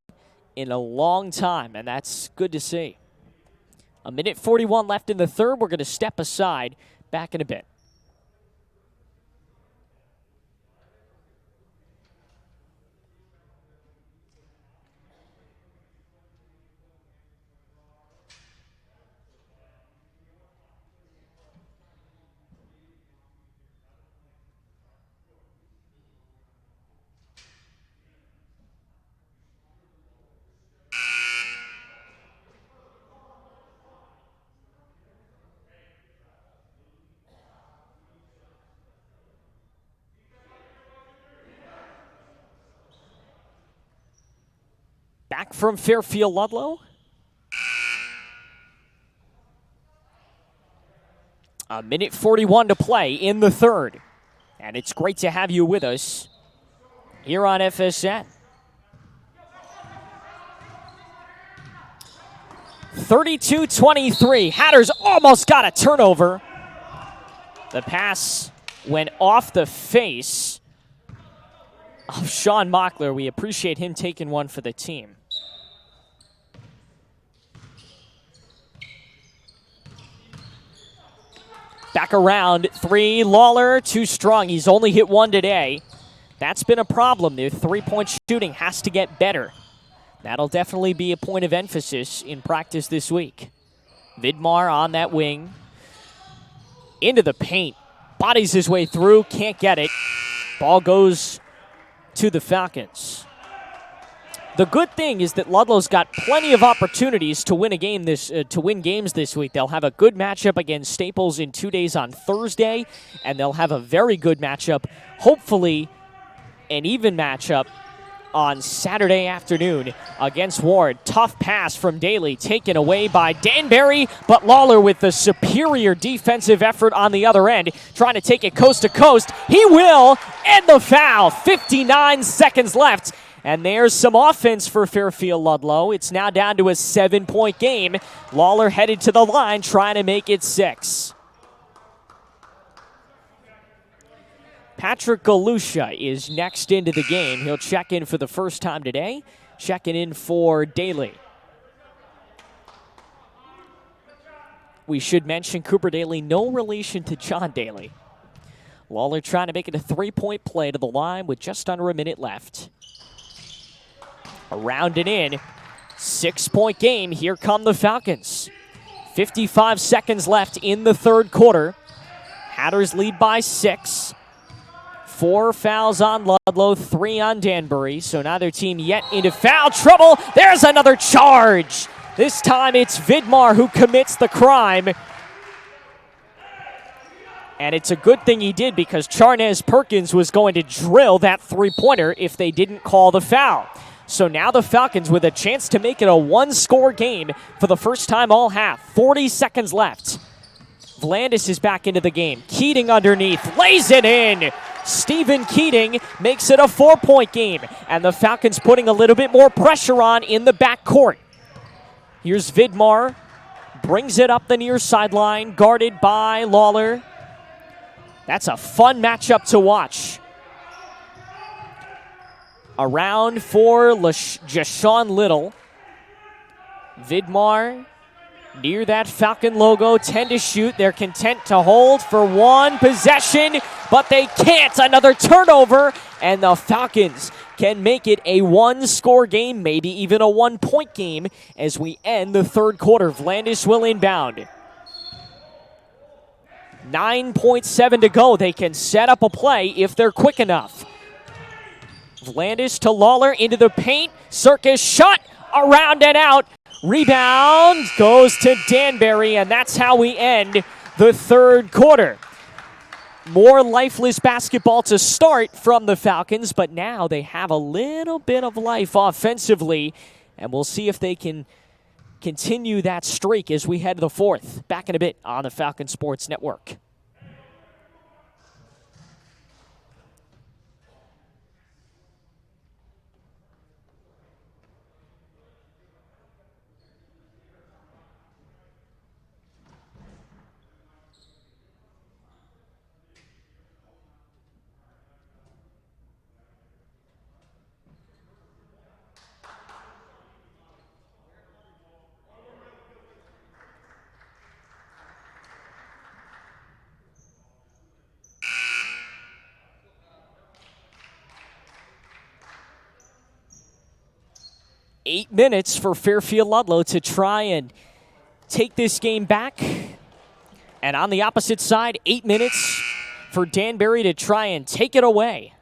Speaker 1: in a long time, and that's good to see. 1:41 left in the third. We're going to step aside. Back in a bit. Back from Fairfield Ludlowe. 1:41 to play in the third. And it's great to have you with us here on FSN. 32-23. Hatters almost got a turnover. The pass went off the face of Sean Mockler. We appreciate him taking one for the team. Back around, 3, Lawler, too strong. He's only hit 1 today. That's been a problem. Their three-point shooting has to get better. That'll definitely be a point of emphasis in practice this week. Vidmar on that wing. Into the paint. Bodies his way through, can't get it. Ball goes to the Falcons. The good thing is that Ludlow's got plenty of opportunities to win games this week. They'll have a good matchup against Staples in 2 days on Thursday, and they'll have a very good matchup, hopefully an even matchup, on Saturday afternoon against Ward. Tough pass from Daly, taken away by Danbury, but Lawler with the superior defensive effort on the other end, trying to take it coast to coast. He will, and the foul. 59 seconds left. And there's some offense for Fairfield Ludlowe. It's now down to a 7-point game. Lawler headed to the line, trying to make it 6. Patrick Galusha is next into the game. He'll check in for the first time today. Checking in for Daly. We should mention Cooper Daly, no relation to John Daly. Lawler trying to make it a 3-point play to the line with just under a minute left. Around and in. 6-point game. Here come the Falcons. 55 seconds left in the third quarter. Hatters lead by 6. 4 fouls on Ludlowe, 3 on Danbury. So neither team yet into foul trouble. There's another charge. This time it's Vidmar who commits the crime. And it's a good thing he did, because Charnez Perkins was going to drill that 3-pointer if they didn't call the foul. So now the Falcons with a chance to make it a 1-score game for the first time all half. 40 seconds left. Vlandis is back into the game. Keating underneath, lays it in. Stephen Keating makes it a 4-point game. And the Falcons putting a little bit more pressure on in the backcourt. Here's Vidmar. Brings it up the near sideline, guarded by Lawler. That's a fun matchup to watch. Around for Jashawn Little. Vidmar near that Falcon logo, 10 to shoot. They're content to hold for one possession, but they can't. Another turnover, and the Falcons can make it a 1-score game, maybe even a 1-point game as we end the third quarter. Vlandis will inbound. 9.7 to go. They can set up a play if they're quick enough. Vlandis to Lawler into the paint. Circus shot around and out. Rebound goes to Danbury, and that's how we end the third quarter. More lifeless basketball to start from the Falcons, but now they have a little bit of life offensively, and we'll see if they can continue that streak as we head to the fourth. Back in a bit on the Falcon Sports Network. Eight minutes for Fairfield Ludlowe to try and take this game back. And on the opposite side, 8 minutes for Danbury to try and take it away.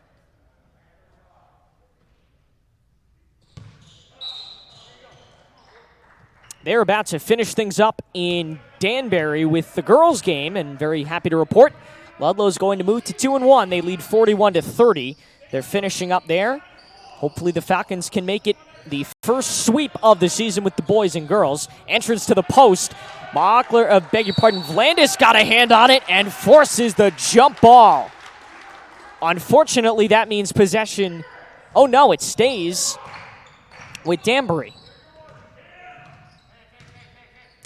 Speaker 1: They're about to finish things up in Danbury with the girls' game, and very happy to report Ludlow's going to move to 2-1. They lead 41-30. They're finishing up there. Hopefully the Falcons can make it the first sweep of the season with the boys and girls. Entrance to the post. Vlandis got a hand on it and forces the jump ball. Unfortunately, that means possession. Oh no, it stays with Danbury.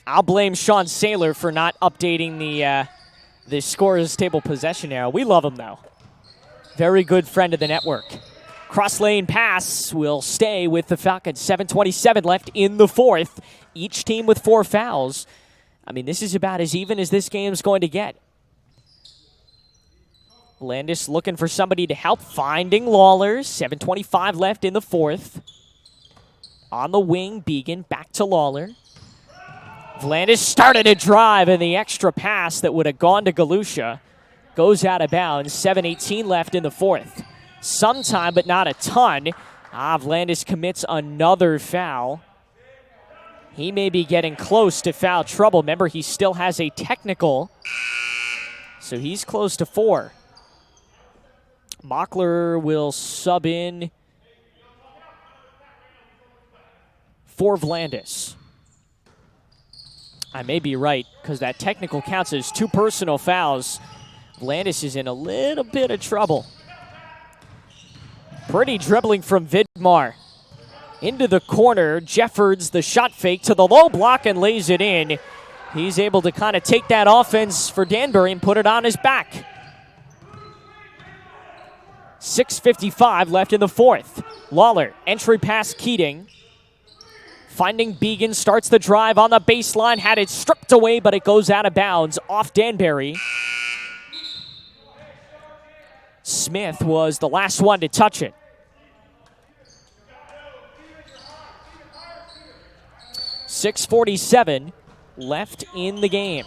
Speaker 1: I'll blame Sean Saylor for not updating the scorers table possession arrow. We love him though. Very good friend of the network. Cross lane pass will stay with the Falcons. 7:27 left in the fourth. Each team with 4 fouls. I mean, this is about as even as this game's going to get. Landis looking for somebody to help, finding Lawler. 7:25 left in the fourth. On the wing, Began back to Lawler. Vlandis started a drive, and the extra pass that would have gone to Galusha goes out of bounds. 7:18 left in the fourth. Some time, but not a ton. Vlandis commits another foul. He may be getting close to foul trouble. Remember, he still has a technical, so he's close to 4. Mockler will sub in for Vlandis. I may be right, because that technical counts as 2 personal fouls. Vlandis is in a little bit of trouble. Pretty dribbling from Vidmar. Into the corner, Jeffords, the shot fake to the low block and lays it in. He's able to kind of take that offense for Danbury and put it on his back. 6:55 left in the 4th. Lawler, entry pass Keating. Finding Began, starts the drive on the baseline, had it stripped away, but it goes out of bounds off Danbury. Smith was the last one to touch it. .647 left in the game.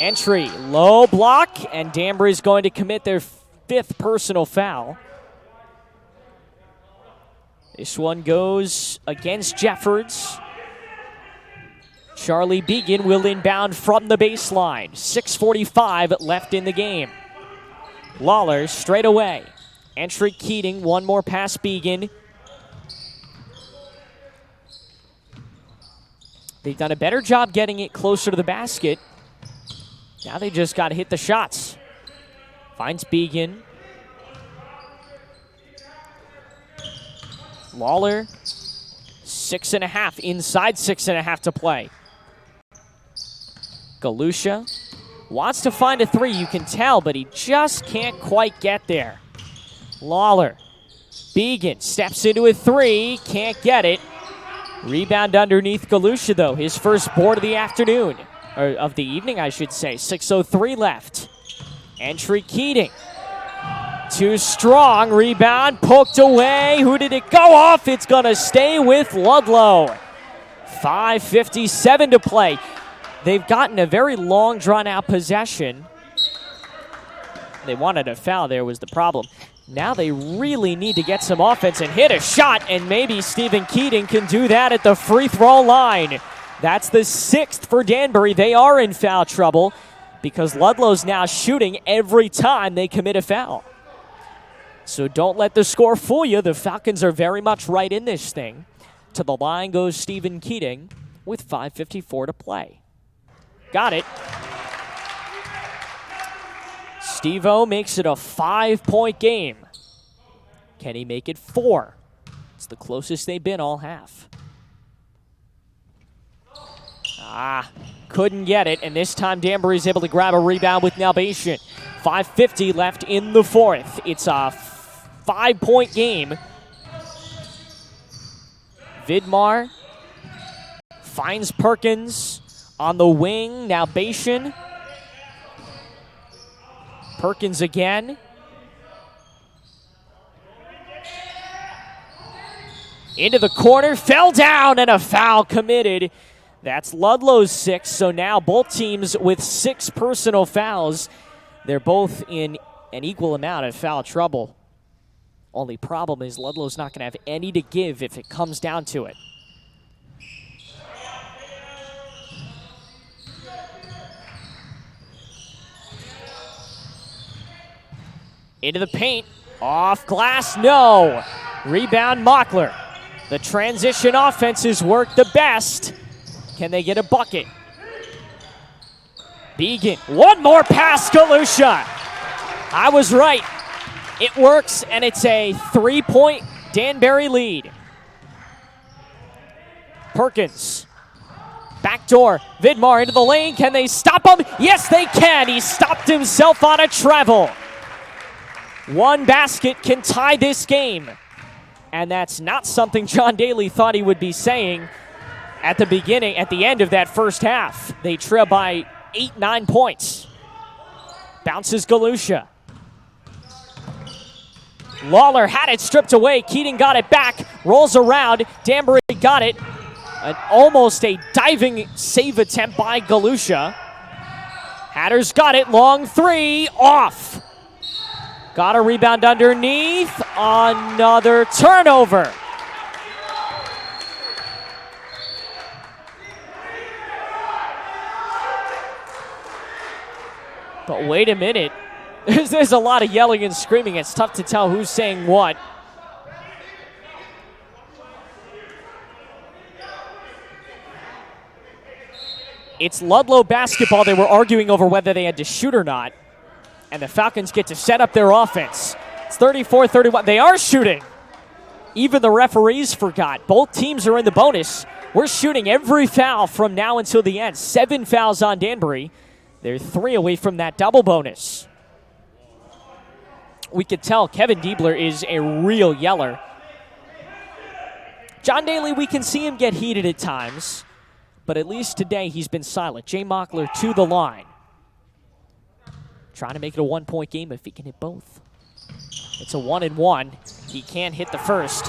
Speaker 1: Entry, low block, and Danbury's going to commit their 5th personal foul. This one goes against Jeffords. Charlie Began will inbound from the baseline. 6:45 left in the game. Lawler straight away. Entry Keating, one more pass Began. They've done a better job getting it closer to the basket. Now they just got to hit the shots. Finds Began. Lawler, 6.5, inside 6.5 to play. Galusha wants to find a 3, you can tell, but he just can't quite get there. Lawler, Began steps into a 3, can't get it. Rebound underneath Galusha, though. His first board of the afternoon, or of the evening, I should say. 6:03 left. Entry Keating. Too strong. Rebound poked away. Who did it go off? It's going to stay with Ludlowe. 5:57 to play. They've gotten a very long, drawn-out possession. They wanted a foul. There was the problem. Now they really need to get some offense and hit a shot, and maybe Stephen Keating can do that at the free throw line. That's the 6th for Danbury. They are in foul trouble because Ludlow's now shooting every time they commit a foul. So don't let the score fool you. The Falcons are very much right in this thing. To the line goes Stephen Keating with 5:54 to play. Got it. Steve-O makes it a 5-point game. Can he make it 4? It's the closest they've been all half. Couldn't get it, and this time Danbury's able to grab a rebound with Nalbation. 5:50 left in the 4th. It's a 5-point game. Vidmar finds Perkins on the wing. Nalbation. Perkins again. Into the corner, fell down, and a foul committed. That's Ludlow's 6, so now both teams with 6 personal fouls. They're both in an equal amount of foul trouble. Only problem is Ludlow's not going to have any to give if it comes down to it. Into the paint, off glass, no. Rebound Mockler. The transition offenses work the best. Can they get a bucket? Began, one more pass, Galusha. I was right. It works, and it's a 3-point Danbury lead. Perkins, backdoor, Vidmar into the lane. Can they stop him? Yes, they can. He stopped himself on a travel. One basket can tie this game. And that's not something John Daly thought he would be saying at the end of that first half. They trail by 8-9 points. Bounces Galusha. Lawler had it stripped away. Keating got it back. Rolls around. Danbury got it. Almost a diving save attempt by Galusha. Hatters got it. Long 3. Off. Got a rebound underneath. Another turnover. But wait a minute. There's a lot of yelling and screaming. It's tough to tell who's saying what. It's Ludlowe basketball. They were arguing over whether they had to shoot or not. And the Falcons get to set up their offense. It's 34-31. They are shooting. Even the referees forgot. Both teams are in the bonus. We're shooting every foul from now until the end. 7 fouls on Danbury. They're 3 away from that double bonus. We could tell Kevin Diebler is a real yeller. John Daly, we can see him get heated at times, but at least today he's been silent. Jay Mockler to the line. Trying to make it a 1-point game if he can hit both. It's a 1-and-1. He can't hit the first,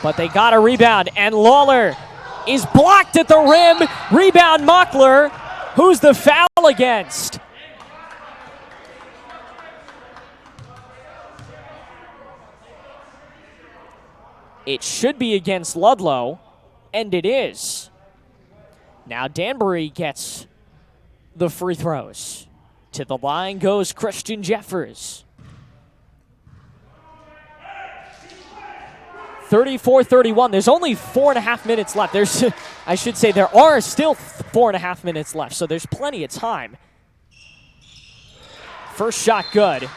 Speaker 1: but they got a rebound, and Lawler is blocked at the rim. Rebound Mockler. Who's the foul against? It should be against Ludlowe, and it is. Now Danbury gets the free throws. To the line goes Christian Jeffers. 34-31. There's only 4.5 minutes left. I should say there are still 4.5 minutes left, so there's plenty of time. First shot good.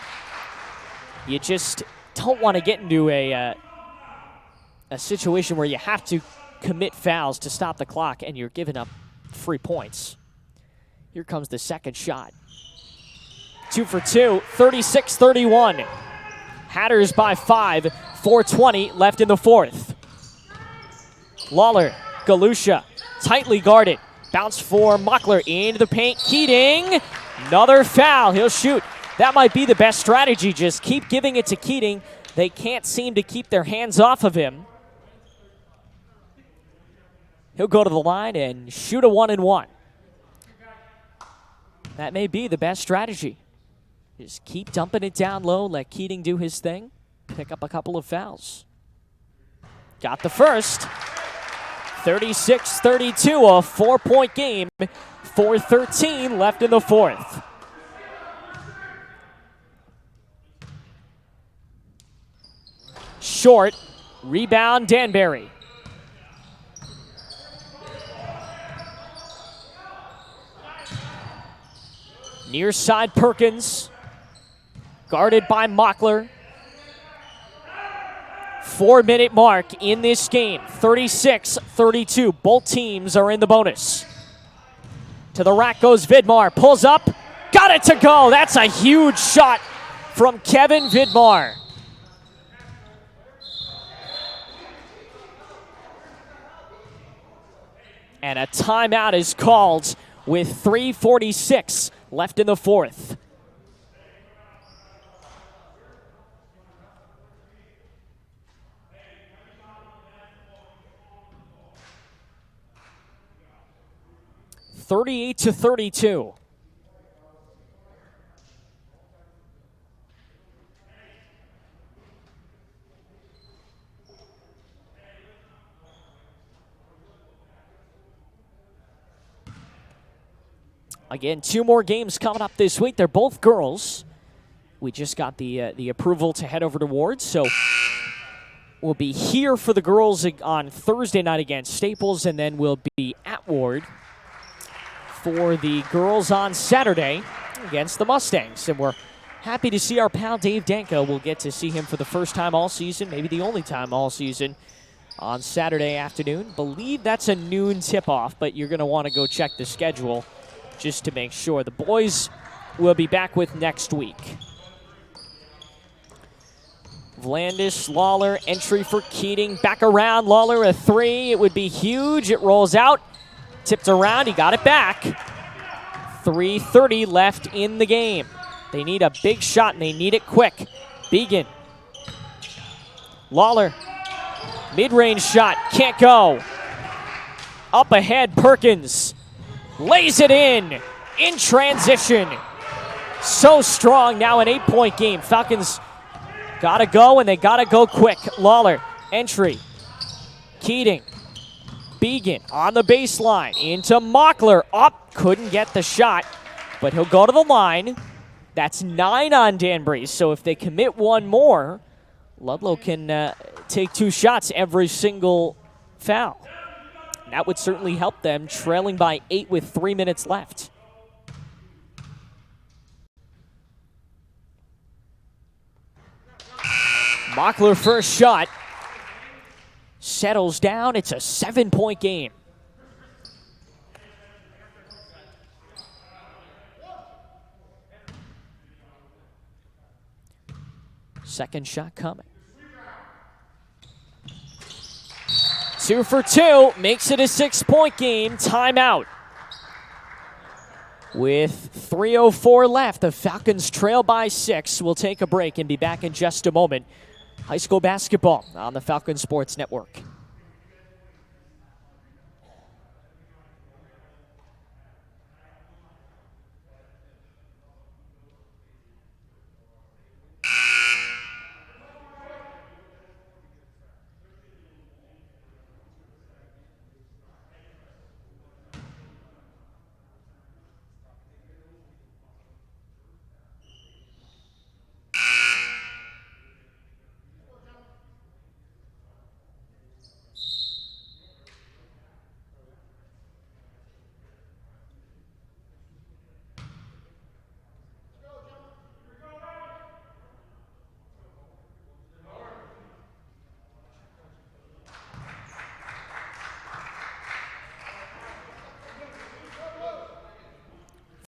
Speaker 1: You just don't want to get into a situation where you have to commit fouls to stop the clock and you're giving up free points. Here comes the second shot. 2 for 2, 36-31. Hatters by 5, 4:20 left in the fourth. Lawler, Galusha, tightly guarded. Bounce for Mockler into the paint. Keating, another foul. He'll shoot. That might be the best strategy. Just keep giving it to Keating. They can't seem to keep their hands off of him. He'll go to the line and shoot a 1-and-1. That may be the best strategy. Just keep dumping it down low, let Keating do his thing, pick up a couple of fouls. Got the first. 36-32, a 4-point game. 4:13 left in the fourth. Short, rebound Danbury. Near side Perkins, guarded by Mockler. 4-minute mark in this game, 36-32. Both teams are in the bonus. To the rack goes Vidmar, pulls up, got it to go. That's a huge shot from Kevin Vidmar. And a timeout is called with 3:46 left in the fourth. (38-32). Again, 2 more games coming up this week. They're both girls. We just got the approval to head over to Ward, so we'll be here for the girls on Thursday night against Staples, and then we'll be at Ward for the girls on Saturday against the Mustangs. And we're happy to see our pal Dave Danka. We'll get to see him for the first time all season, maybe the only time all season, on Saturday afternoon. Believe that's a noon tip-off, but you're going to want to go check the schedule just to make sure. The boys will be back with next week. Vlandis, Lawler, entry for Keating. Back around, Lawler, a 3. It would be huge. It rolls out. Tipped around. He got it back. 3:30 left in the game. They need a big shot, and they need it quick. Began. Lawler. Mid-range shot. Can't go. Up ahead, Perkins. Lays it in transition. So strong, now an 8-point game. Falcons gotta go, and they gotta go quick. Lawler, entry. Keating. Began on the baseline, into Mockler. Up, couldn't get the shot, but he'll go to the line. That's 9 on Danbury. So if they commit one more, Ludlowe can take 2 shots every single foul. That would certainly help them, trailing by 8 with 3 minutes left. Mockler first shot. Settles down. It's a 7-point game. Second shot coming. 2 for 2. Makes it a 6-point game. Timeout. With 3:04 left, the Falcons trail by 6. We'll take a break and be back in just a moment. High school basketball on the Falcon Sports Network.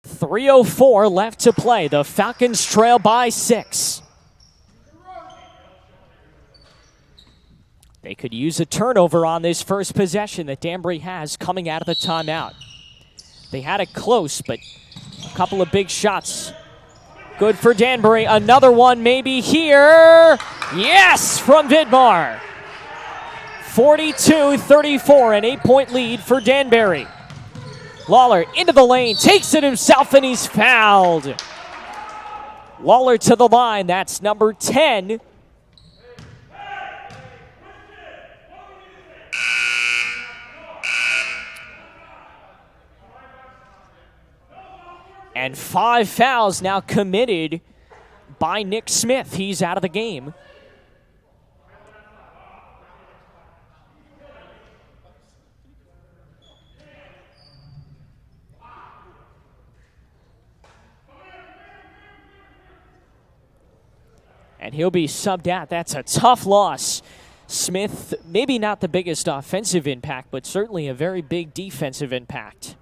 Speaker 1: .304 left to play. The Falcons trail by 6. They could use a turnover on this first possession that Danbury has coming out of the timeout. They had it close, but a couple of big shots. Good for Danbury. Another one maybe here. Yes, from Vidmar. 42-34, an 8-point lead for Danbury. Lawler into the lane, takes it himself, and he's fouled. Lawler to the line, that's number 10. And 5 fouls now committed by Nick Smith. He's out of the game. And he'll be subbed out. That's a tough loss. Smith, maybe not the biggest offensive impact, but certainly a very big defensive impact.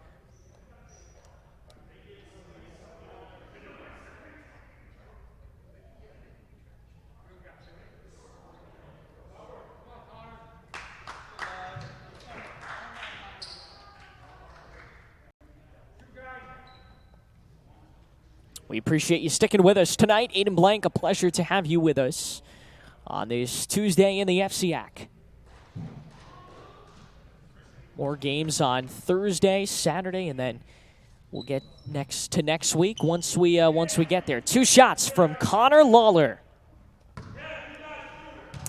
Speaker 1: We appreciate you sticking with us tonight. Aiden Blank, a pleasure to have you with us on this Tuesday in the FCAC. More games on Thursday, Saturday, and then we'll get next week once we get there. 2 shots from Connor Lawler.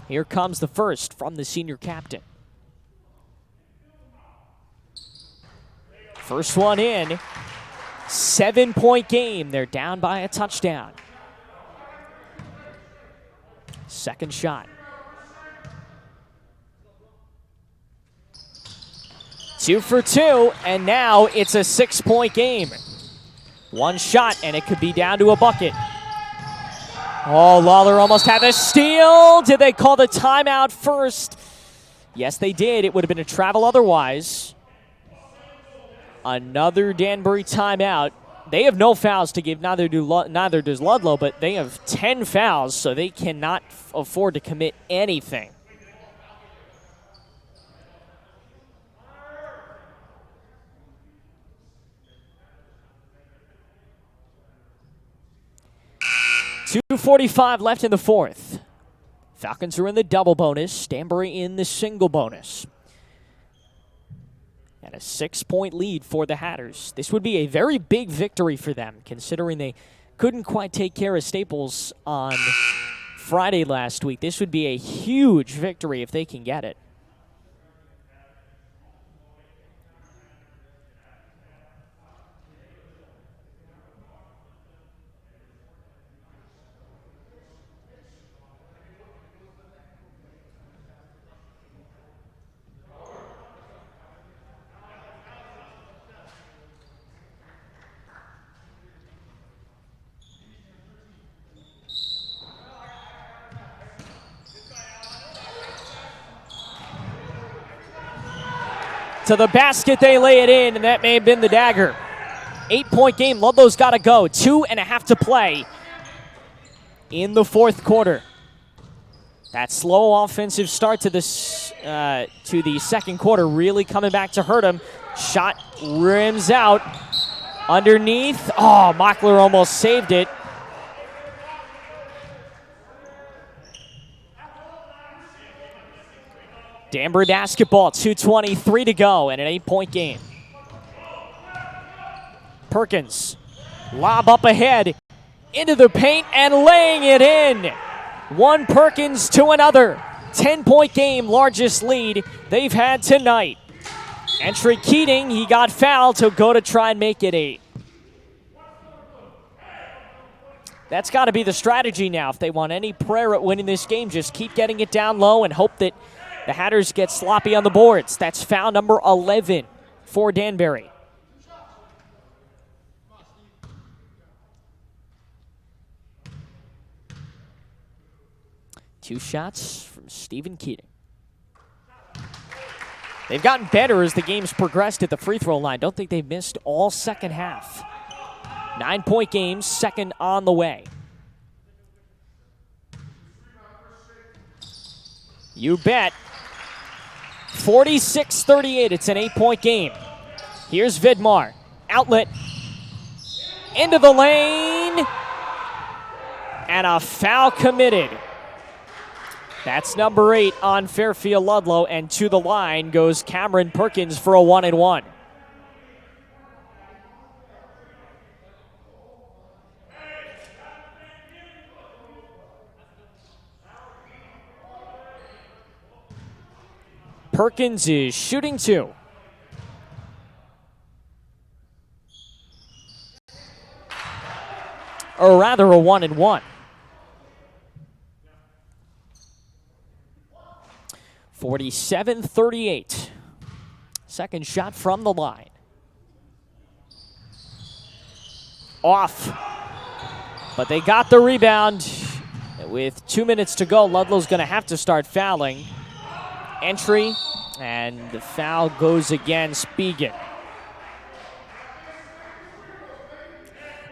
Speaker 1: Here comes the first from the senior captain. First one in. 7-point game. They're down by a touchdown. Second shot. 2 for 2, and now it's a 6-point game. 1 shot, and it could be down to a bucket. Oh, Lawler almost had a steal. Did they call the timeout first? Yes, they did. It would have been a travel otherwise. Another Danbury timeout. They have no fouls to give, neither does Ludlowe, but they have 10 fouls, so they cannot afford to commit anything. .245 left in the fourth. Falcons are in the double bonus, Danbury in the single bonus. And a 6-point lead for the Hatters. This would be a very big victory for them, considering they couldn't quite take care of Staples on Friday last week. This would be a huge victory if they can get it. To the basket, they lay it in, and that may have been the dagger. 8-point game. Ludlow's got to go. 2.5 to play in the fourth quarter. That slow offensive start to the second quarter really coming back to hurt him. Shot rims out. Underneath. Oh, Mockler almost saved it. Danbury basketball, 2:23 to go, and an 8-point game. Perkins, lob up ahead, into the paint, and laying it in. One Perkins to another. 10-point game, largest lead they've had tonight. Entry Keating, he got fouled, to go to try and make it 8. That's got to be the strategy now. If they want any prayer at winning this game, just keep getting it down low and hope that the Hatters get sloppy on the boards. That's foul number 11 for Danbury. Two shots from Stephen Keating. They've gotten better as the game's progressed at the free throw line. Don't think they've missed all second half. 9-point game, second on the way. You bet. 46-38, it's an 8-point game. Here's Vidmar, outlet, into the lane, and a foul committed. That's number 8 on Fairfield Ludlowe, and to the line goes Cameron Perkins for a 1-and-1. Perkins is shooting 2. Or rather, a 1-and-1. 47-38. Second shot from the line. Off. But they got the rebound. With 2 minutes to go, Ludlow's going to have to start fouling. Entry, and the foul goes against Spigen.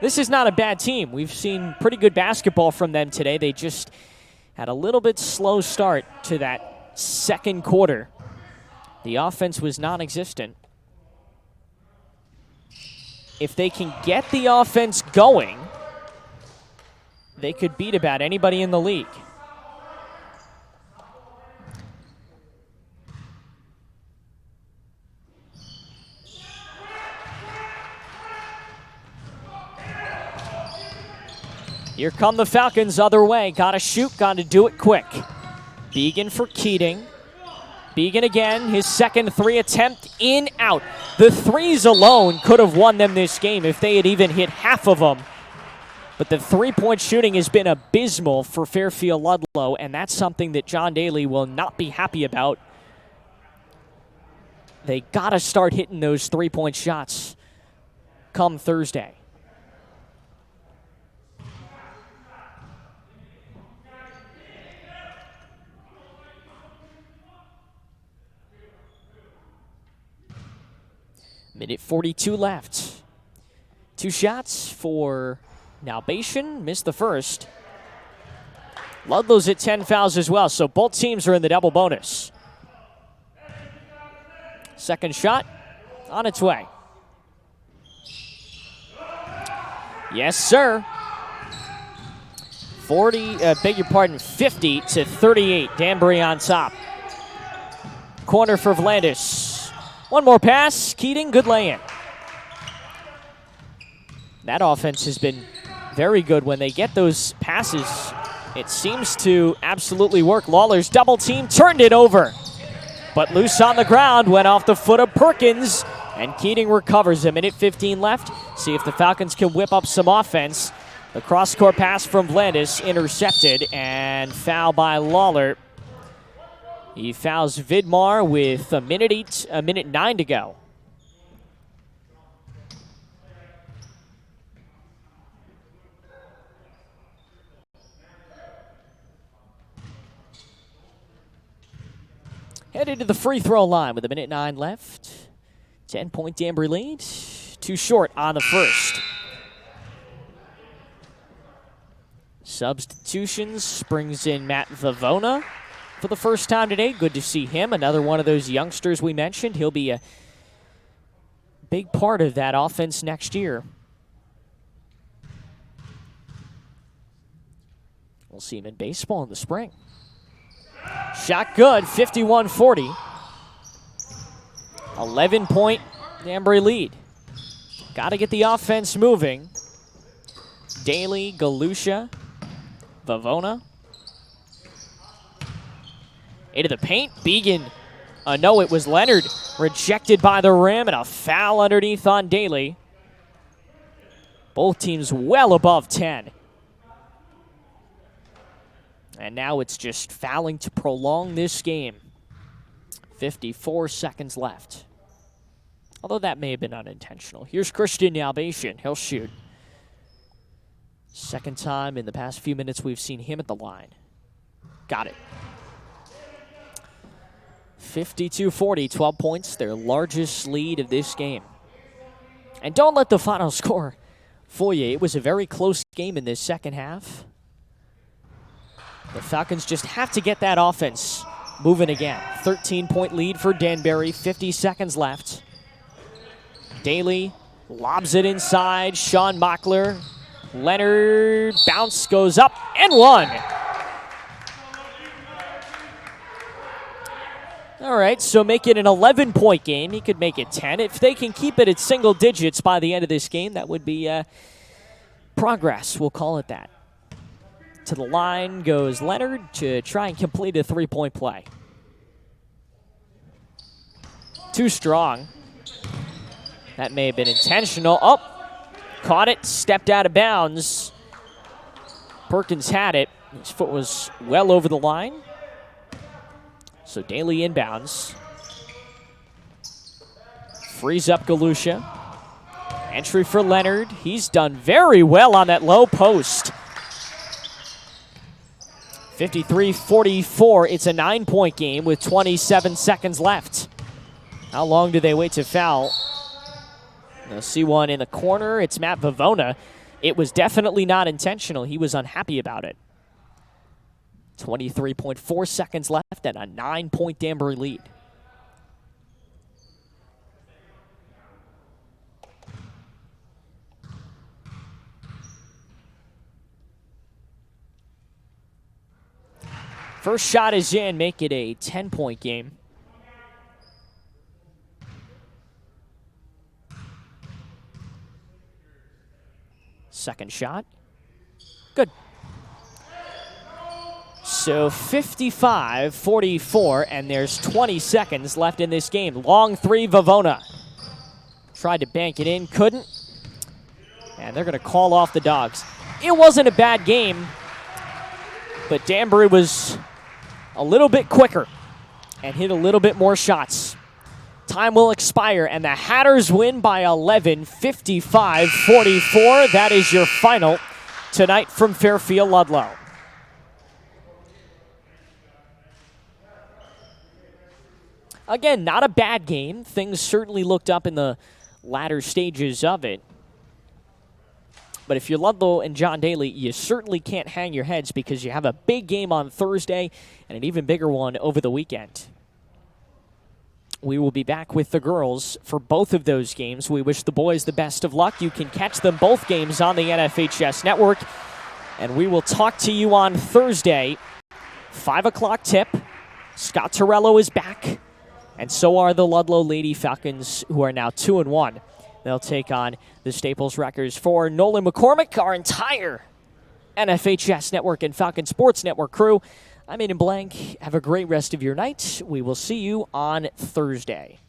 Speaker 1: This is not a bad team. We've seen pretty good basketball from them today. They just had a little bit slow start to that second quarter. The offense was non-existent. If they can get the offense going, they could beat about anybody in the league. Here come the Falcons other way. Got to shoot, got to do it quick. Spigen for Keating. Spigen again, his second 3 attempt, in, out. The threes alone could have won them this game if they had even hit half of them. But the 3-point shooting has been abysmal for Fairfield Ludlowe, and that's something that John Daly will not be happy about. They got to start hitting those 3-point shots come Thursday. Minute 42 left. 2 shots for Nalbation. Missed the first. Ludlow's at 10 fouls as well, so both teams are in the double bonus. Second shot on its way. Yes, sir. 50-38. Danbury on top. Corner for Vlandis. One more pass. Keating, good lay-in. That offense has been very good when they get those passes. It seems to absolutely work. Lawler's double team turned it over. But loose on the ground, went off the foot of Perkins, and Keating recovers. A minute 15 left. See if the Falcons can whip up some offense. The cross-court pass from Vlandis intercepted, and foul by Lawler. He fouls Vidmar with a minute 9 to go. Headed to the free throw line with a minute 9 left. 10-point Danbury lead. Too short on the first. Substitutions brings in Matt Vavona for the first time today. Good to see him. Another one of those youngsters we mentioned. He'll be a big part of that offense next year. We'll see him in baseball in the spring. Shot good, 51-40. 11-point Danbury lead. Got to get the offense moving. Daly, Galusha, Vavona. Into the paint, Began. No, it was Leonard. Rejected by the rim, and a foul underneath on Daly. Both teams well above 10. And now it's just fouling to prolong this game. 54 seconds left. Although that may have been unintentional. Here's Christian Albation. He'll shoot. Second time in the past few minutes we've seen him at the line. Got it. 52-40, 12 points, their largest lead of this game. And don't let the final score fool you. It was a very close game in this second half. The Falcons just have to get that offense moving again. 13-point lead for Danbury, 50 seconds left. Daly lobs it inside. Sean Mockler. Leonard, bounce goes up and one. All right, so make it an 11-point game. He could make it 10. If they can keep it at single digits by the end of this game, that would be progress. We'll call it that. To the line goes Leonard to try and complete a three-point play. Too strong. That may have been intentional. Oh, caught it, stepped out of bounds. Perkins had it. His foot was well over the line. So Daly inbounds. Frees up Galusha. Entry for Leonard. He's done very well on that low post. 53-44. It's a 9-point game with 27 seconds left. How long do they wait to foul? They'll see one in the corner. It's Matt Vavona. It was definitely not intentional. He was unhappy about it. 23.4 seconds left and a 9-point Danbury lead. First shot is in, make it a 10-point game. Second shot. Good. So 55-44, and there's 20 seconds left in this game. Long three, Vavona. Tried to bank it in, couldn't. And they're going to call off the Dogs. It wasn't a bad game, but Danbury was a little bit quicker and hit a little bit more shots. Time will expire, and the Hatters win by 11, 55-44. That is your final tonight from Fairfield Ludlowe. Again, not a bad game. Things certainly looked up in the latter stages of it. But if you're Ludlowe and John Daly, you certainly can't hang your heads because you have a big game on Thursday and an even bigger one over the weekend. We will be back with the girls for both of those games. We wish the boys the best of luck. You can catch them both games on the NFHS Network. And we will talk to you on Thursday, 5 o'clock tip. Scott Torello is back. And so are the Ludlowe Lady Falcons, who are now 2-1. They'll take on the Staples Wreckers. For Nolan McCormick, our entire NFHS Network and Falcon Sports Network crew, I'm Aiden Blank. Have a great rest of your night. We will see you on Thursday.